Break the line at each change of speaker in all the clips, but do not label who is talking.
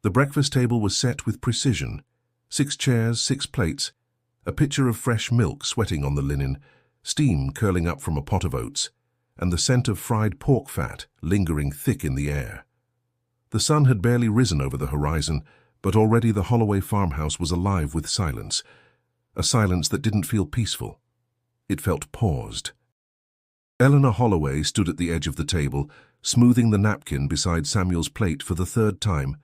The breakfast table was set with precision. 6 chairs, 6 plates, a pitcher of fresh milk sweating on the linen, steam curling up from a pot of oats, and the scent of fried pork fat lingering thick in the air. The sun had barely risen over the horizon, but already the Holloway farmhouse was alive with silence, a silence that didn't feel peaceful. It felt paused. Eleanor Holloway stood at the edge of the table, smoothing the napkin beside Samuel's plate for the 3rd time.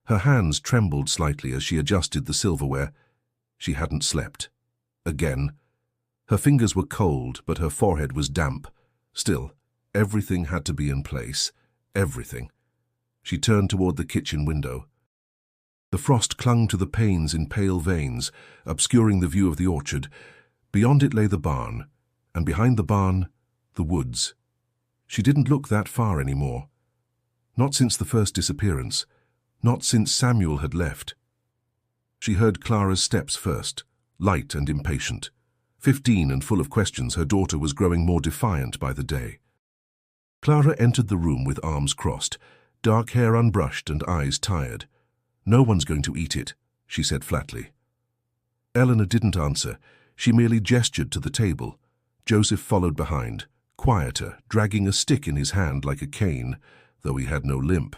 Her hands trembled slightly as she adjusted the silverware. She hadn't slept. Again. Her fingers were cold, but her forehead was damp. Still, everything had to be in place. Everything. She turned toward the kitchen window. The frost clung to the panes in pale veins, obscuring the view of the orchard. Beyond it lay the barn, and behind the barn, the woods. She didn't look that far anymore. Not since the first disappearance. Not since Samuel had left. She heard Clara's steps first, light and impatient. 15 and full of questions, her daughter was growing more defiant by the day. Clara entered the room with arms crossed, dark hair unbrushed and eyes tired. "No one's going to eat it," she said flatly. Eleanor didn't answer. She merely gestured to the table. Joseph followed behind, quieter, dragging a stick in his hand like a cane, though he had no limp.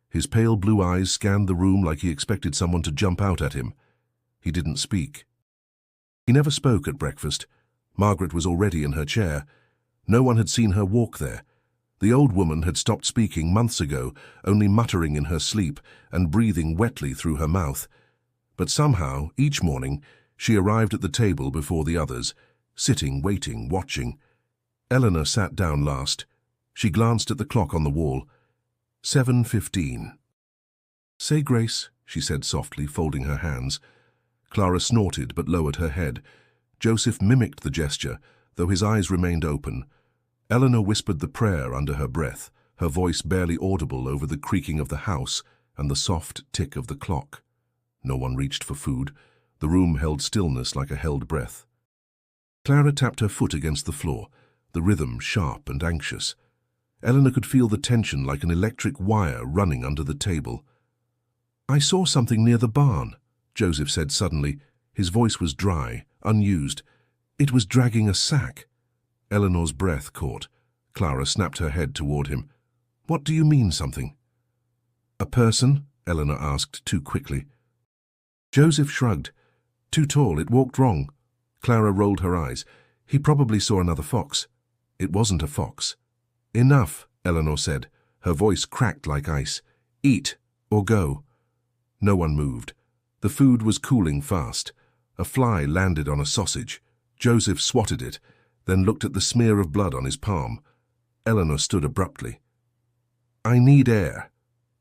His pale blue eyes scanned the room like he expected someone to jump out at him. He didn't speak. He never spoke at breakfast. Margaret was already in her chair. No one had seen her walk there. The old woman had stopped speaking months ago, only muttering in her sleep and breathing wetly through her mouth. But somehow, each morning, she arrived at the table before the others, sitting, waiting, watching. Eleanor sat down last. She glanced at the clock on the wall. 7:15. "Say grace," she said softly, folding her hands. Clara snorted but lowered her head. Joseph mimicked the gesture, though his eyes remained open. Eleanor whispered the prayer under her breath, her voice barely audible over the creaking of the house and the soft tick of the clock. No one reached for food. The room held stillness like a held breath. Clara tapped her foot against the floor, the rhythm sharp and anxious. Eleanor could feel the tension like an electric wire running under the table. "I saw something near the barn," Joseph said suddenly. His voice was dry, unused. "It was dragging a sack." Eleanor's breath caught. Clara snapped her head toward him. "What do you mean, something?" "A person?" Eleanor asked too quickly. Joseph shrugged. "Too tall, it walked wrong." Clara rolled her eyes. "He probably saw another fox." "It wasn't a fox." "Enough," Eleanor said. Her voice cracked like ice. "Eat, or go." No one moved. The food was cooling fast. A fly landed on a sausage. Joseph swatted it, then looked at the smear of blood on his palm. Eleanor stood abruptly. "I need air."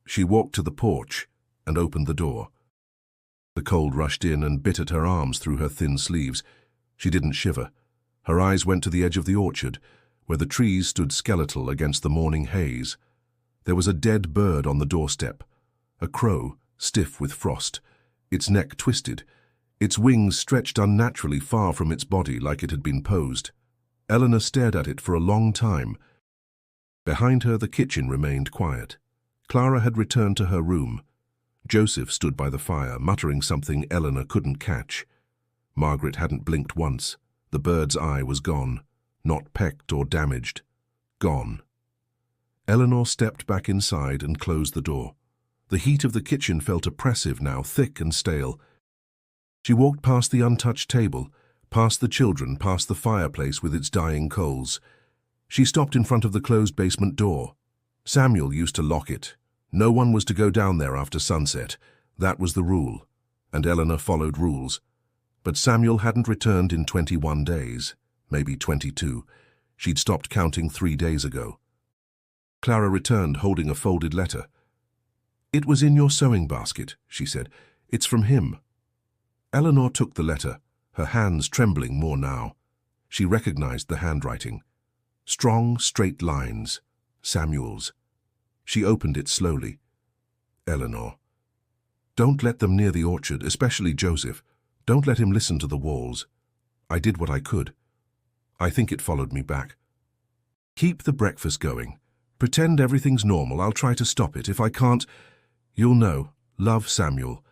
She walked to the porch and opened the door. The cold rushed in and bit at her arms through her thin sleeves. She didn't shiver. Her eyes went to the edge of the orchard, where the trees stood skeletal against the morning haze. There was a dead bird on the doorstep, a crow, stiff with frost, its neck twisted, its wings stretched unnaturally far from its body like it had been posed. Eleanor stared at it for a long time. Behind her, the kitchen remained quiet. Clara had returned to her room. Joseph stood by the fire, muttering something Eleanor couldn't catch. Margaret hadn't blinked once. The bird's eye was gone. Not pecked or damaged. Gone. Eleanor stepped back inside and closed the door. The heat of the kitchen felt oppressive now, thick and stale. She walked past the untouched table, past the children, past the fireplace with its dying coals. She stopped in front of the closed basement door. Samuel used to lock it. No one was to go down there after sunset. That was the rule, and Eleanor followed rules. But Samuel hadn't returned in 21 days. Maybe 22. She'd stopped counting 3 days ago. Clara returned holding a folded letter. "It was in your sewing basket," she said. "It's from him." Eleanor took the letter, her hands trembling more now. She recognized the handwriting. Strong, straight lines. Samuel's. She opened it slowly. "Eleanor, don't let them near the orchard, especially Joseph. Don't let him listen to the walls. I did what I could. I think it followed me back. Keep the breakfast going. Pretend everything's normal. I'll try to stop it. If I can't, you'll know. Love, Samuel.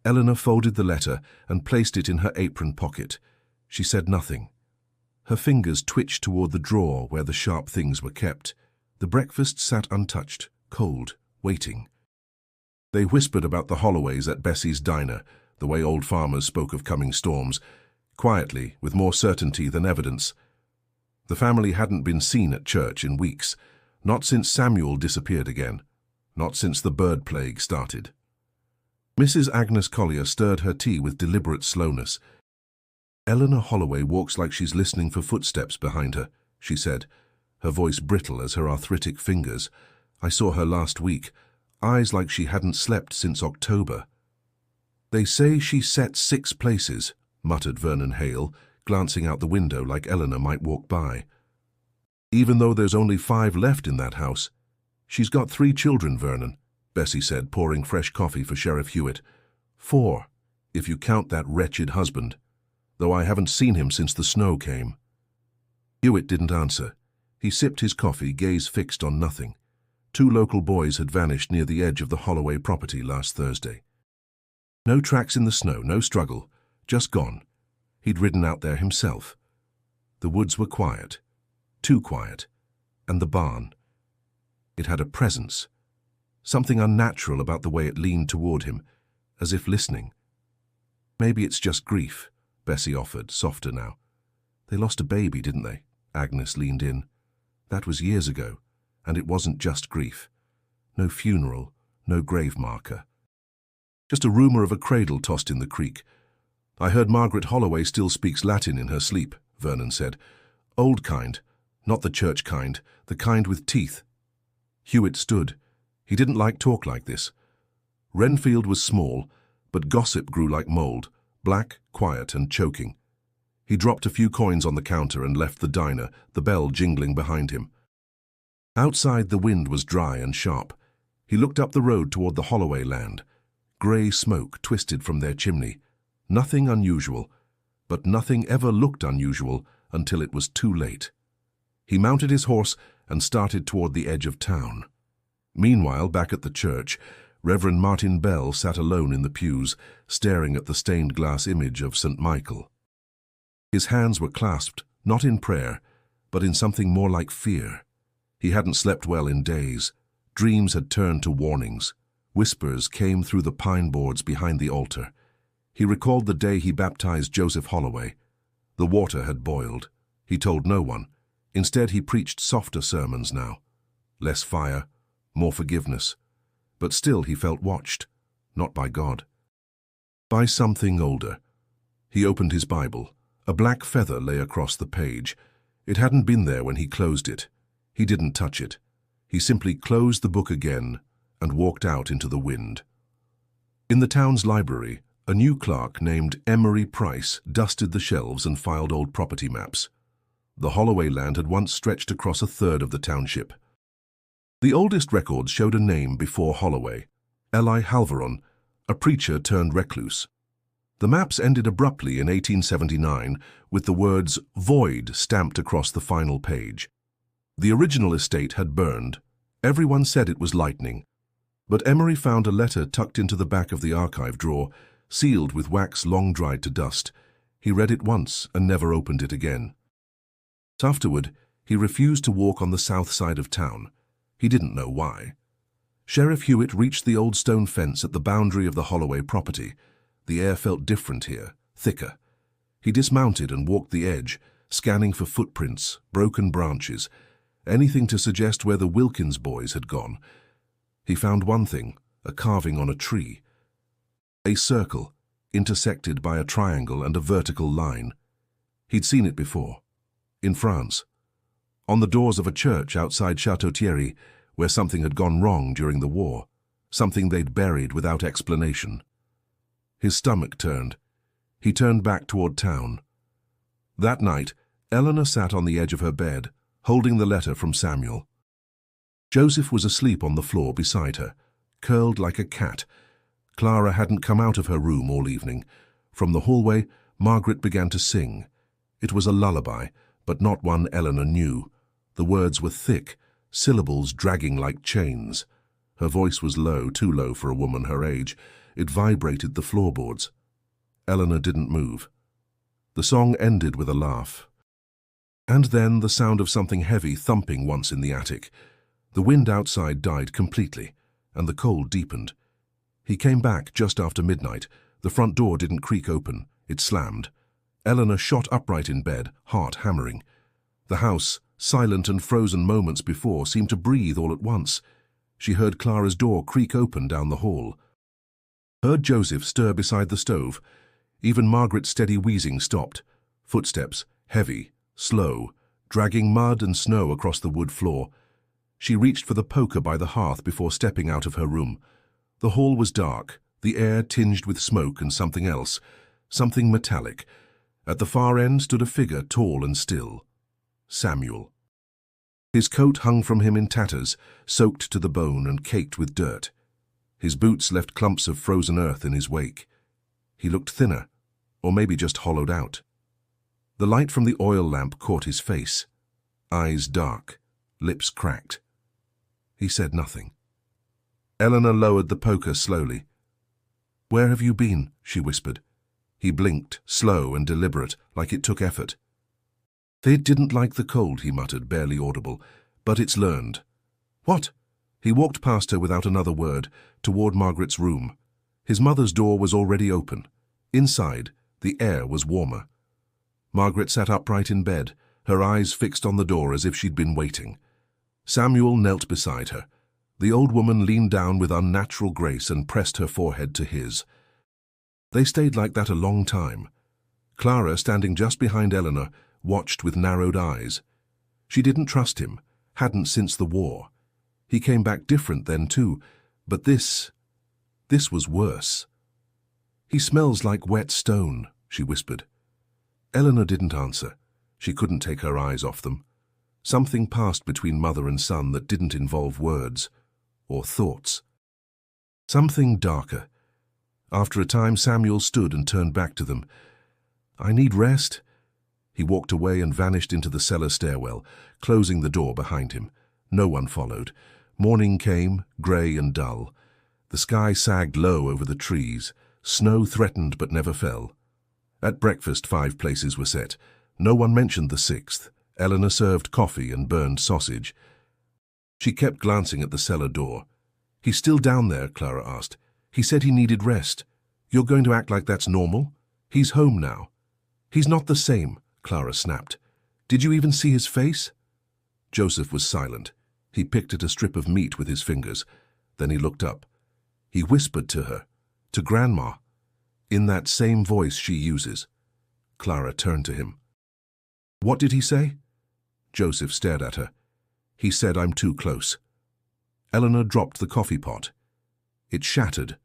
Eleanor folded the letter and placed it in her apron pocket. She said nothing. Her fingers twitched toward the drawer where the sharp things were kept. The breakfast sat untouched, cold, waiting. They whispered about the Holloways at Bessie's diner, the way old farmers spoke of coming storms, quietly, with more certainty than evidence. The family hadn't been seen at church in weeks, not since Samuel disappeared again, not since the bird plague started. Mrs. Agnes Collier stirred her tea with deliberate slowness. "Eleanor Holloway walks like she's listening for footsteps behind her," she said, her voice brittle as her arthritic fingers. "I saw her last week, eyes like she hadn't slept since October." "They say she sets 6 places," muttered Vernon Hale, glancing out the window like Eleanor might walk by. "Even though there's only 5 left in that house." "She's got 3 children, Vernon," Bessie said, pouring fresh coffee for Sheriff Hewitt. 4, if you count that wretched husband, though I haven't seen him since the snow came." Hewitt didn't answer. He sipped his coffee, gaze fixed on nothing. 2 local boys had vanished near the edge of the Holloway property last Thursday. No tracks in the snow, no struggle, just gone. He'd ridden out there himself. The woods were quiet, too quiet, and the barn. It had a presence, something unnatural about the way it leaned toward him, as if listening. "Maybe it's just grief," Bessie offered, softer now. "They lost a baby, didn't they?" Agnes leaned in. "That was years ago, and it wasn't just grief. No funeral, no grave marker. Just a rumor of a cradle tossed in the creek. I heard Margaret Holloway still speaks Latin in her sleep," Vernon said. "Old kind, not the church kind, the kind with teeth." Hewitt stood. He didn't like talk like this. Renfield was small, but gossip grew like mold, black, quiet, and choking. He dropped a few coins on the counter and left the diner, the bell jingling behind him. Outside, the wind was dry and sharp. He looked up the road toward the Holloway land. Grey smoke twisted from their chimney. Nothing unusual, but nothing ever looked unusual until it was too late. He mounted his horse and started toward the edge of town. Meanwhile, back at the church, Reverend Martin Bell sat alone in the pews, staring at the stained glass image of St. Michael. His hands were clasped, not in prayer, but in something more like fear. He hadn't slept well in days. Dreams had turned to warnings. Whispers came through the pine boards behind the altar. He recalled the day he baptized Joseph Holloway. The water had boiled. He told no one. Instead, he preached softer sermons now. Less fire, more forgiveness. But still he felt watched, not by God. By something older. He opened his Bible. A black feather lay across the page. It hadn't been there when he closed it. He didn't touch it. He simply closed the book again and walked out into the wind. In the town's library, a new clerk named Emery Price dusted the shelves and filed old property maps. The Holloway land had once stretched across 1/3 of the township. The oldest records showed a name before Holloway, Eli Halveron, a preacher turned recluse. The maps ended abruptly in 1879 with the words "void" stamped across the final page. The original estate had burned. Everyone said it was lightning. But Emery found a letter tucked into the back of the archive drawer, sealed with wax long dried to dust. He read it once and never opened it again. Afterward, he refused to walk on the south side of town. He didn't know why. Sheriff Hewitt reached the old stone fence at the boundary of the Holloway property. The air felt different here, thicker. He dismounted and walked the edge, scanning for footprints, broken branches, anything to suggest where the Wilkins boys had gone. He found one thing, a carving on a tree. A circle, intersected by a triangle and a vertical line. He'd seen it before. In France. On the doors of a church outside Château Thierry, where something had gone wrong during the war. Something they'd buried without explanation. His stomach turned. He turned back toward town. That night, Eleanor sat on the edge of her bed, holding the letter from Samuel. Joseph was asleep on the floor beside her, curled like a cat. Clara hadn't come out of her room all evening. From the hallway, Margaret began to sing. It was a lullaby, but not one Eleanor knew. The words were thick, syllables dragging like chains. Her voice was low, too low for a woman her age. It vibrated the floorboards. Eleanor didn't move. The song ended with a laugh. And then the sound of something heavy thumping once in the attic. The wind outside died completely, and the cold deepened. He came back just after midnight. The front door didn't creak open. It slammed. Eleanor shot upright in bed, heart hammering. The house, silent and frozen moments before, seemed to breathe all at once. She heard Clara's door creak open down the hall. Heard Joseph stir beside the stove. Even Margaret's steady wheezing stopped. Footsteps, heavy, slow, dragging mud and snow across the wood floor. She reached for the poker by the hearth before stepping out of her room. The hall was dark, the air tinged with smoke and something else, something metallic. At the far end stood a figure tall and still. Samuel. His coat hung from him in tatters, soaked to the bone and caked with dirt. His boots left clumps of frozen earth in his wake. He looked thinner, or maybe just hollowed out. The light from the oil lamp caught his face. Eyes dark, lips cracked. He said nothing. Eleanor lowered the poker slowly. "Where have you been?" she whispered. He blinked, slow and deliberate, like it took effort. "They didn't like the cold," he muttered, barely audible, "but it's learned." "What?" He walked past her without another word, toward Margaret's room. His mother's door was already open. Inside, the air was warmer. Margaret sat upright in bed, her eyes fixed on the door as if she'd been waiting. Samuel knelt beside her. The old woman leaned down with unnatural grace and pressed her forehead to his. They stayed like that a long time. Clara, standing just behind Eleanor, watched with narrowed eyes. She didn't trust him, hadn't since the war. He came back different then too, but this was worse. "He smells like wet stone," she whispered. Eleanor didn't answer. She couldn't take her eyes off them. Something passed between mother and son that didn't involve words or thoughts. Something darker. After a time, Samuel stood and turned back to them. "I need rest." He walked away and vanished into the cellar stairwell, closing the door behind him. No one followed. Morning came, grey and dull. The sky sagged low over the trees. Snow threatened but never fell. At breakfast, 5 places were set. No one mentioned the 6th. Eleanor served coffee and burned sausage. She kept glancing at the cellar door. "He's still down there?" Clara asked. "He said he needed rest. You're going to act like that's normal? He's home now." "He's not the same," Clara snapped. "Did you even see his face?" Joseph was silent. He picked at a strip of meat with his fingers. Then he looked up. He whispered to her, to Grandma, in that same voice she uses. Clara turned to him. "What did he say?" Joseph stared at her. "He said I'm too close." Eleanor dropped the coffee pot. It shattered.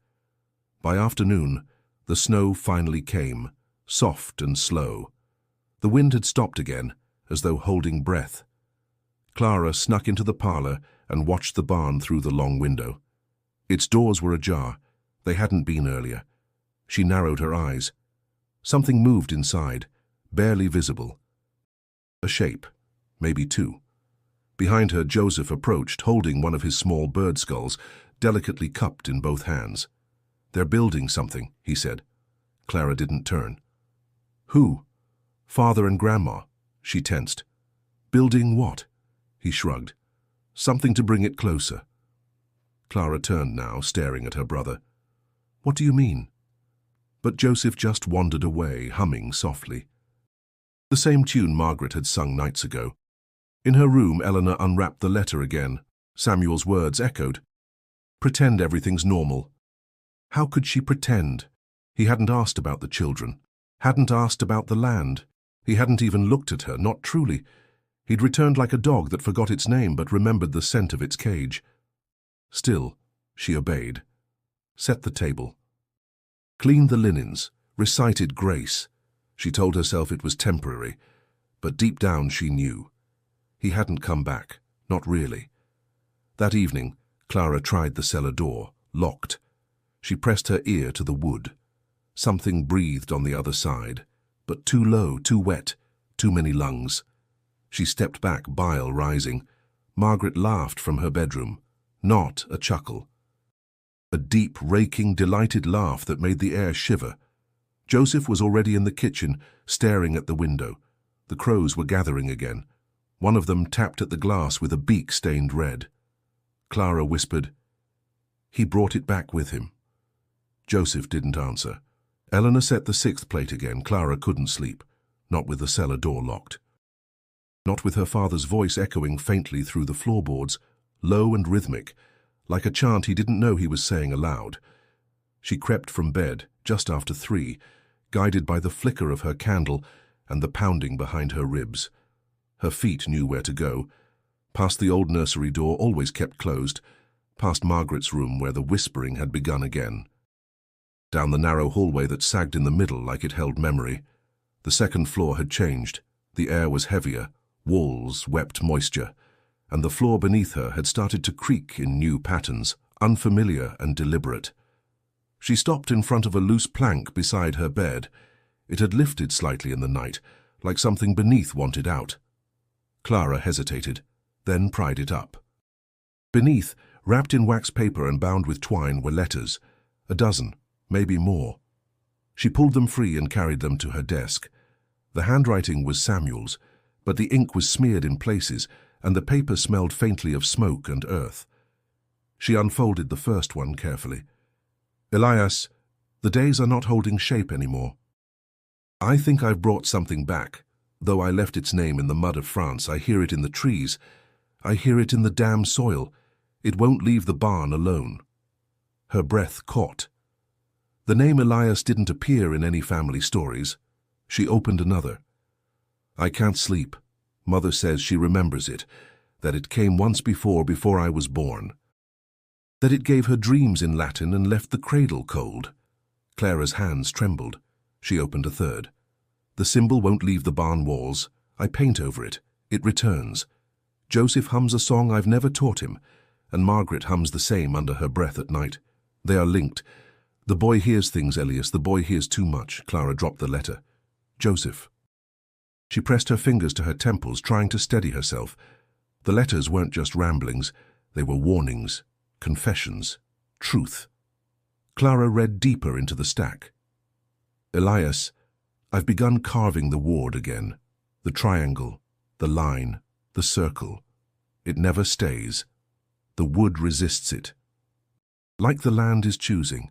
By afternoon, the snow finally came, soft and slow. The wind had stopped again, as though holding breath. Clara snuck into the parlor and watched the barn through the long window. Its doors were ajar. They hadn't been earlier. She narrowed her eyes. Something moved inside, barely visible. A shape, maybe 2. Behind her, Joseph approached, holding one of his small bird skulls, delicately cupped in both hands. "They're building something," he said. Clara didn't turn. "Who?" "Father and Grandma." She tensed. "Building what?" He shrugged. "Something to bring it closer." Clara turned now, staring at her brother. "What do you mean?" But Joseph just wandered away, humming softly. The same tune Margaret had sung nights ago. In her room, Eleanor unwrapped the letter again. Samuel's words echoed. "Pretend everything's normal." How could she pretend? He hadn't asked about the children, hadn't asked about the land. He hadn't even looked at her, not truly. He'd returned like a dog that forgot its name but remembered the scent of its cage. Still, she obeyed. Set the table. Cleaned the linens, recited grace. She told herself it was temporary, but deep down she knew. He hadn't come back, not really. That evening, Clara tried the cellar door, locked. She pressed her ear to the wood. Something breathed on the other side, but too low, too wet, too many lungs. She stepped back, bile rising. Margaret laughed from her bedroom. Not a chuckle. A deep, raking, delighted laugh that made the air shiver. Joseph was already in the kitchen, staring at the window. The crows were gathering again. One of them tapped at the glass with a beak stained red. Clara whispered, "He brought it back with him." Joseph didn't answer. Eleanor set the 6th plate again. Clara couldn't sleep, not with the cellar door locked. Not with her father's voice echoing faintly through the floorboards, low and rhythmic, like a chant he didn't know he was saying aloud. She crept from bed just after 3, guided by the flicker of her candle and the pounding behind her ribs. Her feet knew where to go, past the old nursery door, always kept closed, past Margaret's room where the whispering had begun again. Down the narrow hallway that sagged in the middle like it held memory. The 2nd floor had changed. The air was heavier, walls wept moisture, and the floor beneath her had started to creak in new patterns, unfamiliar and deliberate. She stopped in front of a loose plank beside her bed. It had lifted slightly in the night, like something beneath wanted out. Clara hesitated, then pried it up. Beneath, wrapped in wax paper and bound with twine, were letters, a dozen, maybe more. She pulled them free and carried them to her desk. The handwriting was Samuel's, but the ink was smeared in places, and the paper smelled faintly of smoke and earth. She unfolded the first one carefully. "Elias, the days are not holding shape anymore. I think I've brought something back. Though I left its name in the mud of France, I hear it in the trees. I hear it in the damn soil. It won't leave the barn alone." Her breath caught. The name Elias didn't appear in any family stories. She opened another. "I can't sleep. Mother says she remembers it, that it came once before I was born. That it gave her dreams in Latin and left the cradle cold." Clara's hands trembled. She opened a third. "The symbol won't leave the barn walls. I paint over it. It returns. Joseph hums a song I've never taught him, and Margaret hums the same under her breath at night. They are linked. The boy hears things, Elias. The boy hears too much." Clara dropped the letter. "Joseph." She pressed her fingers to her temples, trying to steady herself. The letters weren't just ramblings. They were warnings, confessions, truth. Clara read deeper into the stack. "Elias, I've begun carving the ward again. The triangle, the line, the circle. It never stays. The wood resists it. Like the land is choosing."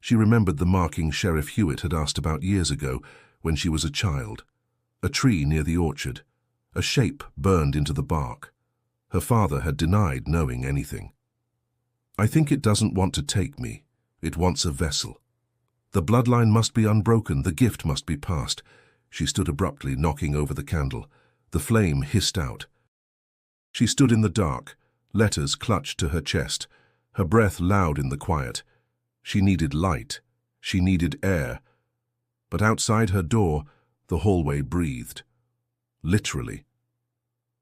She remembered the marking Sheriff Hewitt had asked about years ago when she was a child. A tree near the orchard. A shape burned into the bark. Her father had denied knowing anything. "I think it doesn't want to take me. It wants a vessel. The bloodline must be unbroken. The gift must be passed." She stood abruptly, knocking over the candle. The flame hissed out. She stood in the dark, letters clutched to her chest, her breath loud in the quiet. She needed light. She needed air. But outside her door, the hallway breathed. Literally.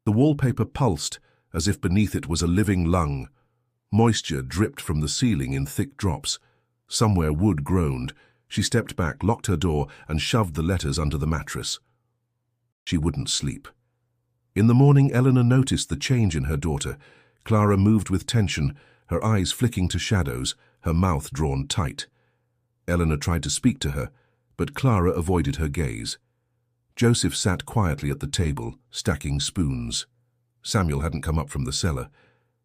The wallpaper pulsed as if beneath it was a living lung. Moisture dripped from the ceiling in thick drops. Somewhere wood groaned. She stepped back, locked her door, and shoved the letters under the mattress. She wouldn't sleep. In the morning, Eleanor noticed the change in her daughter. Clara moved with tension, her eyes flicking to shadows, her mouth drawn tight. Eleanor tried to speak to her, but Clara avoided her gaze. Joseph sat quietly at the table, stacking spoons. Samuel hadn't come up from the cellar.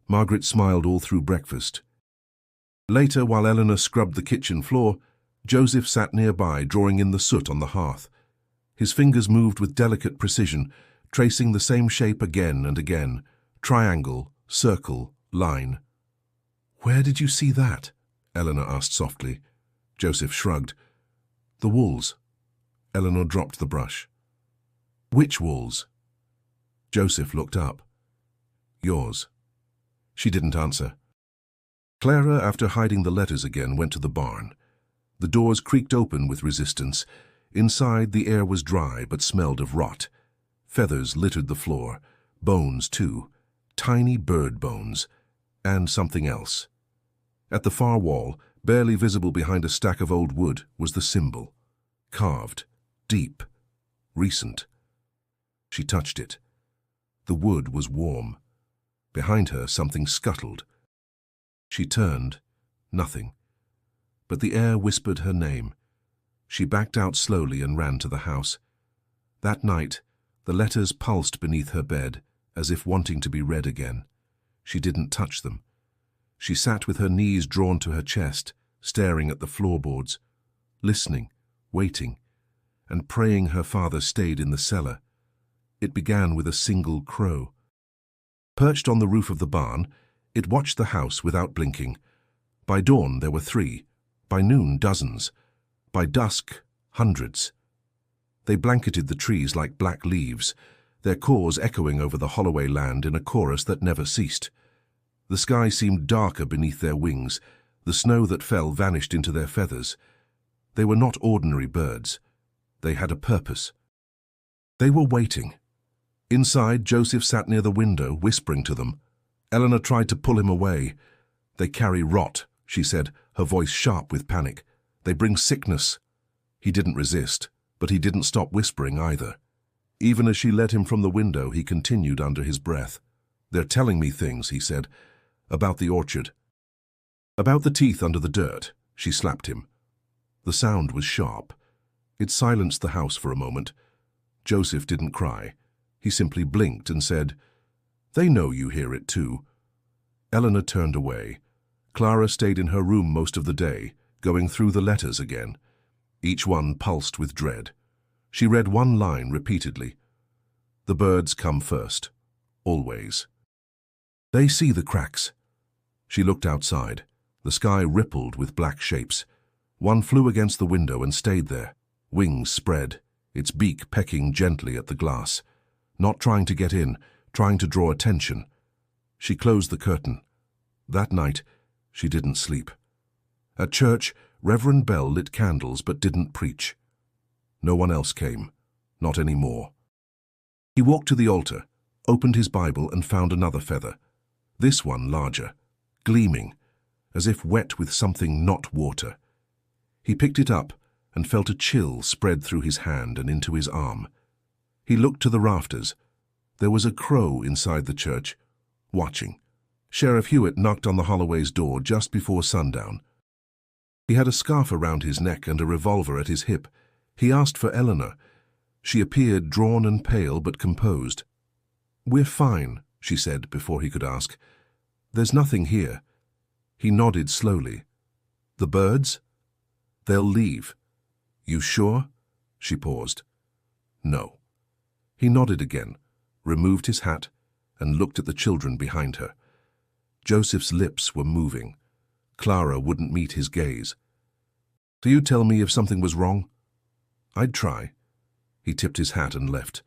Margaret smiled all through breakfast. Later, while Eleanor scrubbed the kitchen floor, Joseph sat nearby, drawing in the soot on the hearth. His fingers moved with delicate precision, tracing the same shape again and again. Triangle, circle, line. "Where did you see that?" Eleanor asked softly. Joseph shrugged. "The walls." Eleanor dropped the brush. "Which walls?" Joseph looked up. "Yours." She didn't answer. Clara, after hiding the letters again, went to the barn. The doors creaked open with resistance. Inside, the air was dry but smelled of rot. Feathers littered the floor, bones too, tiny bird bones, and something else. At the far wall, barely visible behind a stack of old wood, was the symbol. Carved, deep, recent. She touched it. The wood was warm. Behind her, something scuttled. She turned. Nothing. But the air whispered her name. She backed out slowly and ran to the house. That night, the letters pulsed beneath her bed, as if wanting to be read again. She didn't touch them. She sat with her knees drawn to her chest, staring at the floorboards, listening, waiting, and praying her father stayed in the cellar. It began with a single crow. Perched on the roof of the barn, it watched the house without blinking. By dawn there were 3, by noon dozens, by dusk hundreds. They blanketed the trees like black leaves, their caws echoing over the Holloway land in a chorus that never ceased. The sky seemed darker beneath their wings, the snow that fell vanished into their feathers. They were not ordinary birds. They had a purpose. They were waiting. Inside, Joseph sat near the window, whispering to them. Eleanor tried to pull him away. "They carry rot," she said, her voice sharp with panic. "They bring sickness." He didn't resist, but he didn't stop whispering either. Even as she led him from the window, he continued under his breath. "They're telling me things," he said, "about the orchard. About the teeth under the dirt." She slapped him. The sound was sharp. It silenced the house for a moment. Joseph didn't cry. He simply blinked and said, "They know you hear it too." Eleanor turned away. Clara stayed in her room most of the day, going through the letters again. Each one pulsed with dread. She read one line repeatedly. "The birds come first. Always. They see the cracks." She looked outside. The sky rippled with black shapes. One flew against the window and stayed there, wings spread, its beak pecking gently at the glass. Not trying to get in, trying to draw attention. She closed the curtain. That night, she didn't sleep. At church, Reverend Bell lit candles but didn't preach. No one else came, not anymore. He walked to the altar, opened his Bible and found another feather. This one larger, gleaming, as if wet with something not water. He picked it up and felt a chill spread through his hand and into his arm. He looked to the rafters. There was a crow inside the church, watching. Sheriff Hewitt knocked on the Holloway's door just before sundown. He had a scarf around his neck and a revolver at his hip. He asked for Eleanor. She appeared drawn and pale but composed. "We're fine," she said before he could ask. "There's nothing here." He nodded slowly. "The birds? They'll leave." "You sure?" She paused. "No." He nodded again, removed his hat, and looked at the children behind her. Joseph's lips were moving. Clara wouldn't meet his gaze. "Do you tell me if something was wrong?" "I'd try." He tipped his hat and left.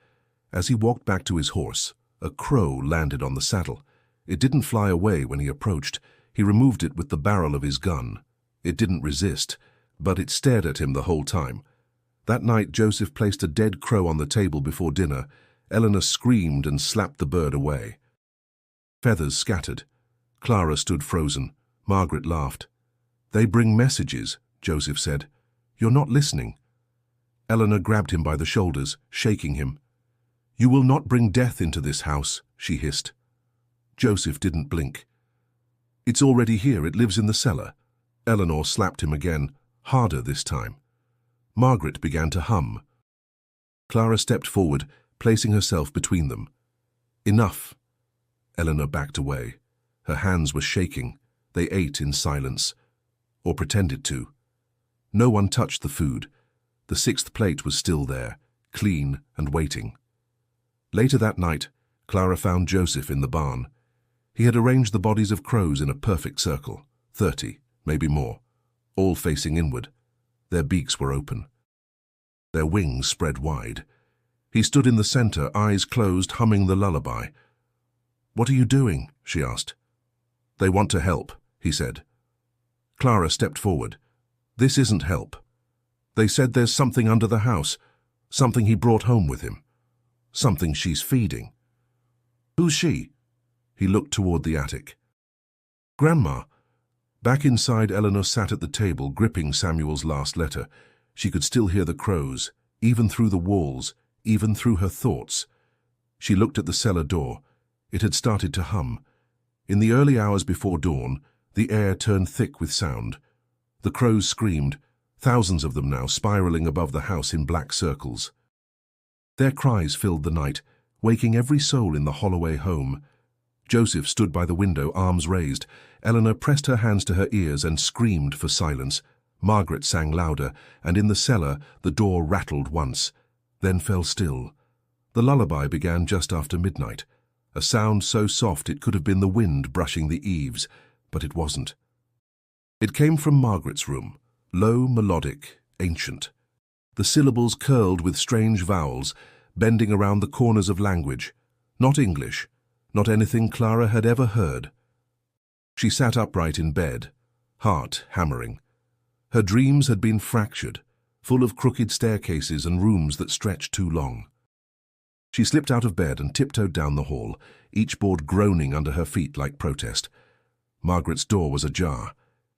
As he walked back to his horse, a crow landed on the saddle. It didn't fly away when he approached. He removed it with the barrel of his gun. It didn't resist, but it stared at him the whole time. That night, Joseph placed a dead crow on the table before dinner. Eleanor screamed and slapped the bird away. Feathers scattered. Clara stood frozen. Margaret laughed. "They bring messages," Joseph said. "You're not listening." Eleanor grabbed him by the shoulders, shaking him. "You will not bring death into this house," she hissed. Joseph didn't blink. "It's already here. It lives in the cellar." Eleanor slapped him again, harder this time. Margaret began to hum. Clara stepped forward, placing herself between them. "Enough." Eleanor backed away. Her hands were shaking. They ate in silence, or pretended to. No one touched the food. The 6th plate was still there, clean and waiting. Later that night, Clara found Joseph in the barn. He had arranged the bodies of crows in a perfect circle, 30, maybe more, all facing inward. Their beaks were open. Their wings spread wide. He stood in the center, eyes closed, humming the lullaby. "What are you doing?" she asked. "They want to help," he said. Clara stepped forward. "This isn't help. They said there's something under the house, something he brought home with him, something she's feeding." "Who's she?" He looked toward the attic. "Grandma." Back inside, Eleanor sat at the table, gripping Samuel's last letter. She could still hear the crows, even through the walls, even through her thoughts. She looked at the cellar door. It had started to hum. In the early hours before dawn, The air turned thick with sound. The crows screamed, thousands of them now spiraling above the house in black circles. Their cries filled the night, waking every soul in the Holloway home. Joseph stood by the window, arms raised. Eleanor pressed her hands to her ears and screamed for silence. Margaret sang louder, and in the cellar the door rattled once, then fell still. The lullaby began just after midnight, a sound so soft it could have been the wind brushing the eaves, but it wasn't. It came from Margaret's room, low, melodic, ancient. The syllables curled with strange vowels, bending around the corners of language. Not English, not anything Clara had ever heard. She sat upright in bed, heart hammering. Her dreams had been fractured, full of crooked staircases and rooms that stretched too long. She slipped out of bed and tiptoed down the hall, each board groaning under her feet like protest. Margaret's door was ajar.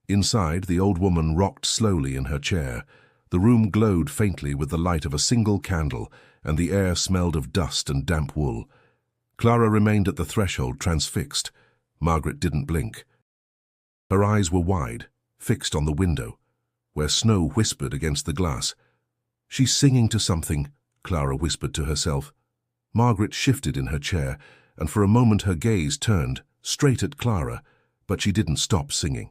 Inside, the old woman rocked slowly in her chair. The room glowed faintly with the light of a single candle, and the air smelled of dust and damp wool. Clara remained at the threshold, transfixed. Margaret didn't blink. Her eyes were wide, fixed on the window, where snow whispered against the glass. "She's singing to something," Clara whispered to herself. Margaret shifted in her chair, and for a moment her gaze turned straight at Clara, but she didn't stop singing.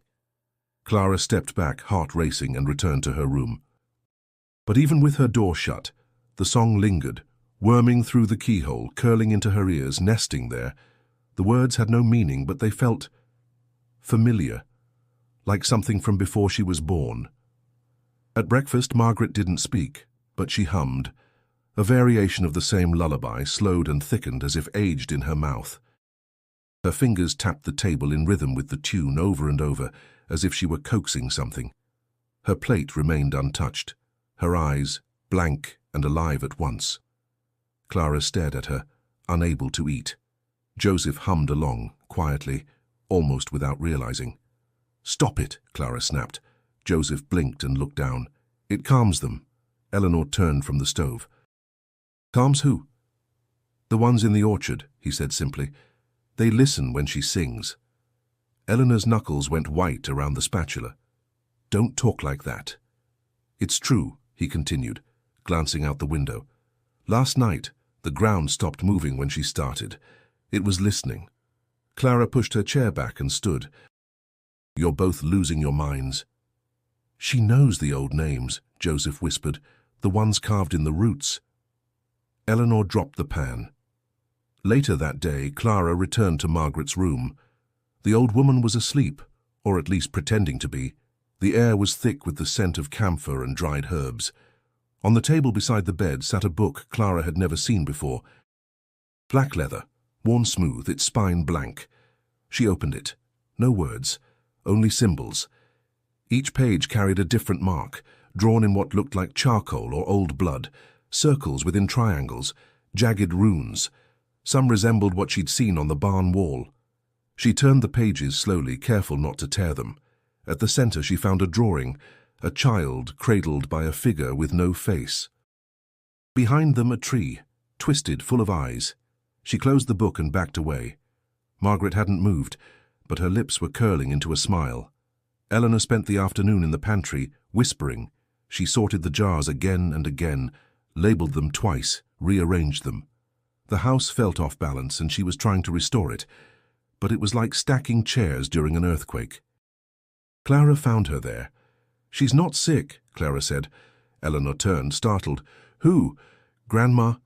Clara stepped back, heart racing, and returned to her room. But even with her door shut, the song lingered, worming through the keyhole, curling into her ears, nesting there. The words had no meaning, but they felt familiar, like something from before she was born. At breakfast, Margaret didn't speak, but she hummed. A variation of the same lullaby, slowed and thickened as if aged in her mouth. Her fingers tapped the table in rhythm with the tune over and over, as if she were coaxing something. Her plate remained untouched, her eyes blank and alive at once. Clara stared at her, unable to eat. Joseph hummed along, quietly, almost without realizing. "Stop it," Clara snapped. Joseph blinked and looked down. "It calms them." Eleanor turned from the stove. "Calms who?" "The ones in the orchard," he said simply. "They listen when she sings." Eleanor's knuckles went white around the spatula. "Don't talk like that." "It's true," he continued, glancing out the window. "Last night, the ground stopped moving when she started. It was listening." Clara pushed her chair back and stood. "You're both losing your minds." "She knows the old names," Joseph whispered, "the ones carved in the roots." Eleanor dropped the pan. Later that day, Clara returned to Margaret's room. The old woman was asleep, or at least pretending to be. The air was thick with the scent of camphor and dried herbs. On the table beside the bed sat a book Clara had never seen before. Black leather, worn smooth, its spine blank. She opened it. No words, only symbols. Each page carried a different mark, drawn in what looked like charcoal or old blood, circles within triangles, jagged runes. Some resembled what she'd seen on the barn wall. She turned the pages slowly, careful not to tear them. At the center she found a drawing, a child cradled by a figure with no face. Behind them a tree, twisted, full of eyes. She closed the book and backed away. Margaret hadn't moved, but her lips were curling into a smile. Eleanor spent the afternoon in the pantry, whispering. She sorted the jars again and again, labeled them twice, rearranged them. The house felt off balance and she was trying to restore it, but it was like stacking chairs during an earthquake. Clara found her there. "She's not sick," Clara said. Eleanor turned, startled. "Who?" "Grandma.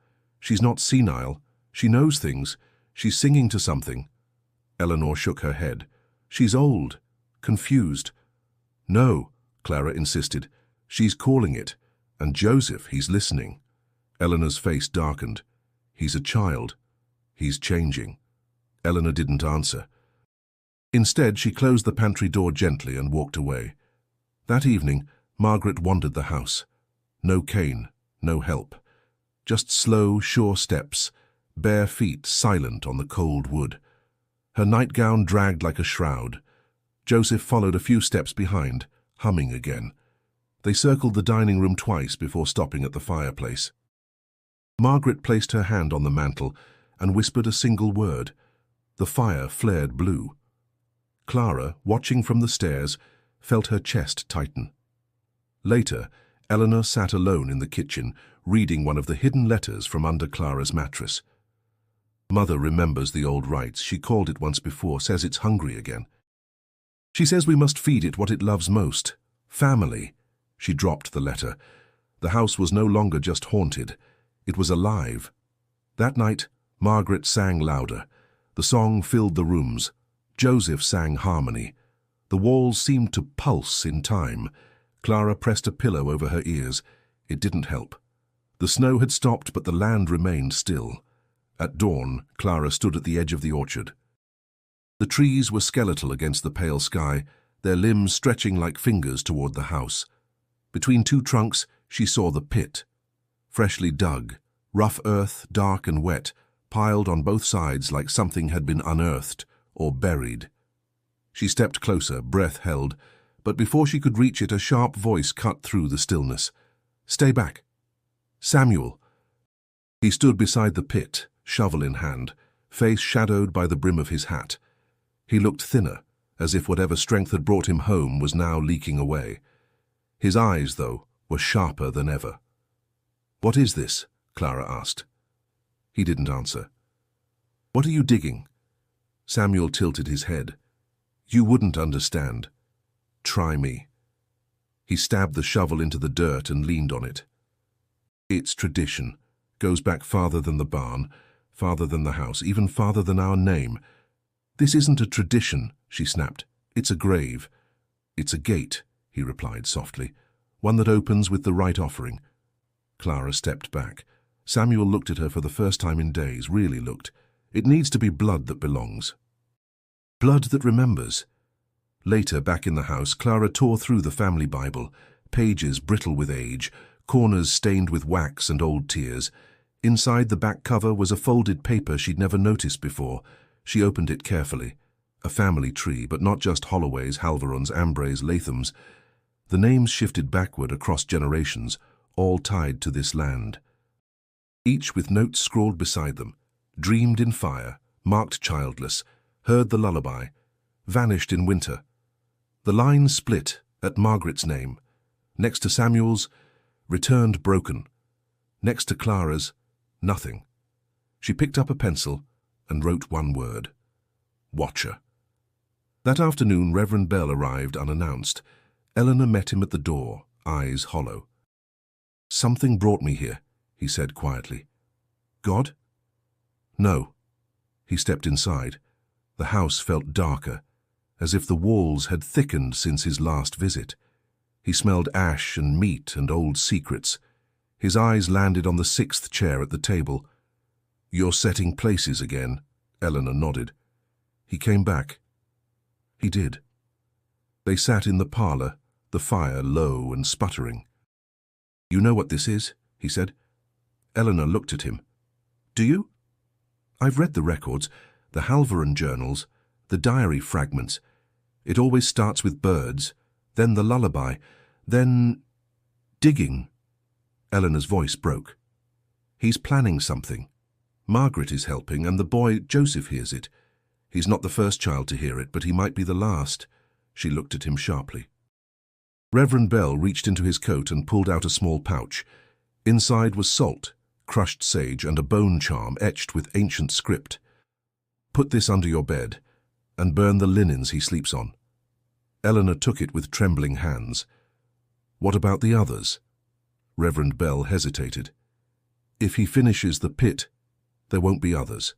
She's not senile. She knows things. She's singing to something." Eleanor shook her head. "She's old, confused." "No," Clara insisted. "She's calling it. And Joseph, he's listening." Eleanor's face darkened. "He's a child. He's changing." Eleanor didn't answer. Instead, she closed the pantry door gently and walked away. That evening, Margaret wandered the house. No cane, no help. Just slow, sure steps, bare feet silent on the cold wood. Her nightgown dragged like a shroud. Joseph followed a few steps behind, humming again. They circled the dining room twice before stopping at the fireplace. Margaret placed her hand on the mantel and whispered a single word. The fire flared blue. Clara, watching from the stairs, felt her chest tighten. Later, Eleanor sat alone in the kitchen, reading one of the hidden letters from under Clara's mattress. Mother remembers the old rites. She called it once before, says it's hungry again. She says we must feed it what it loves most. Family. She dropped the letter. The house was no longer just haunted. It was alive. That night, Margaret sang louder. The song filled the rooms. Joseph sang harmony. The walls seemed to pulse in time. Clara pressed a pillow over her ears. It didn't help. The snow had stopped, but the land remained still. At dawn, Clara stood at the edge of the orchard. The trees were skeletal against the pale sky, their limbs stretching like fingers toward the house. Between two trunks, she saw the pit. Freshly dug, rough earth, dark and wet, piled on both sides like something had been unearthed or buried. She stepped closer, breath held, but before she could reach it, a sharp voice cut through the stillness. "Stay back." "Samuel." He stood beside the pit, shovel in hand, face shadowed by the brim of his hat. He looked thinner, as if whatever strength had brought him home was now leaking away. His eyes, though, were sharper than ever. "What is this?" Clara asked. He didn't answer. "What are you digging?" Samuel tilted his head. "You wouldn't understand. Try me." He stabbed the shovel into the dirt and leaned on it. "It's tradition. Goes back farther than the barn, farther than the house, even farther than our name." "This isn't a tradition," she snapped. "It's a grave." "It's a gate," he replied softly. "One that opens with the right offering." Clara stepped back. Samuel looked at her for the first time in days, really looked. "It needs to be blood that belongs. Blood that remembers." Later, back in the house, Clara tore through the family Bible, pages brittle with age, corners stained with wax and old tears. Inside the back cover was a folded paper she'd never noticed before. She opened it carefully. A family tree, but not just Holloways, Halverons, Ambrays, Lathams. The names shifted backward across generations, all tied to this land. Each with notes scrawled beside them. Dreamed in fire, marked childless, heard the lullaby, vanished in winter. The line split at Margaret's name. Next to Samuel's, returned broken. Next to Clara's, nothing. She picked up a pencil and wrote one word. Watcher. That afternoon, Reverend Bell arrived unannounced. Eleanor met him at the door, eyes hollow. "Something brought me here," he said quietly. "God?" "No." He stepped inside. The house felt darker, as if the walls had thickened since his last visit. He smelled ash and meat and old secrets. His eyes landed on the 6th chair at the table. "You're setting places again," Eleanor nodded. He came back. He did. They sat in the parlor, the fire low and sputtering. "You know what this is?" he said. Eleanor looked at him. "Do you?" "I've read the records, the Halveron journals, the diary fragments. It always starts with birds, then the lullaby, then digging." Eleanor's voice broke. "He's planning something. Margaret is helping, and the boy, Joseph, hears it. He's not the first child to hear it, but he might be the last." She looked at him sharply. Reverend Bell reached into his coat and pulled out a small pouch. Inside was salt, crushed sage, and a bone charm etched with ancient script. "Put this under your bed, and burn the linens he sleeps on." Eleanor took it with trembling hands. "What about the others?" Reverend Bell hesitated. "If he finishes the pit, there won't be others."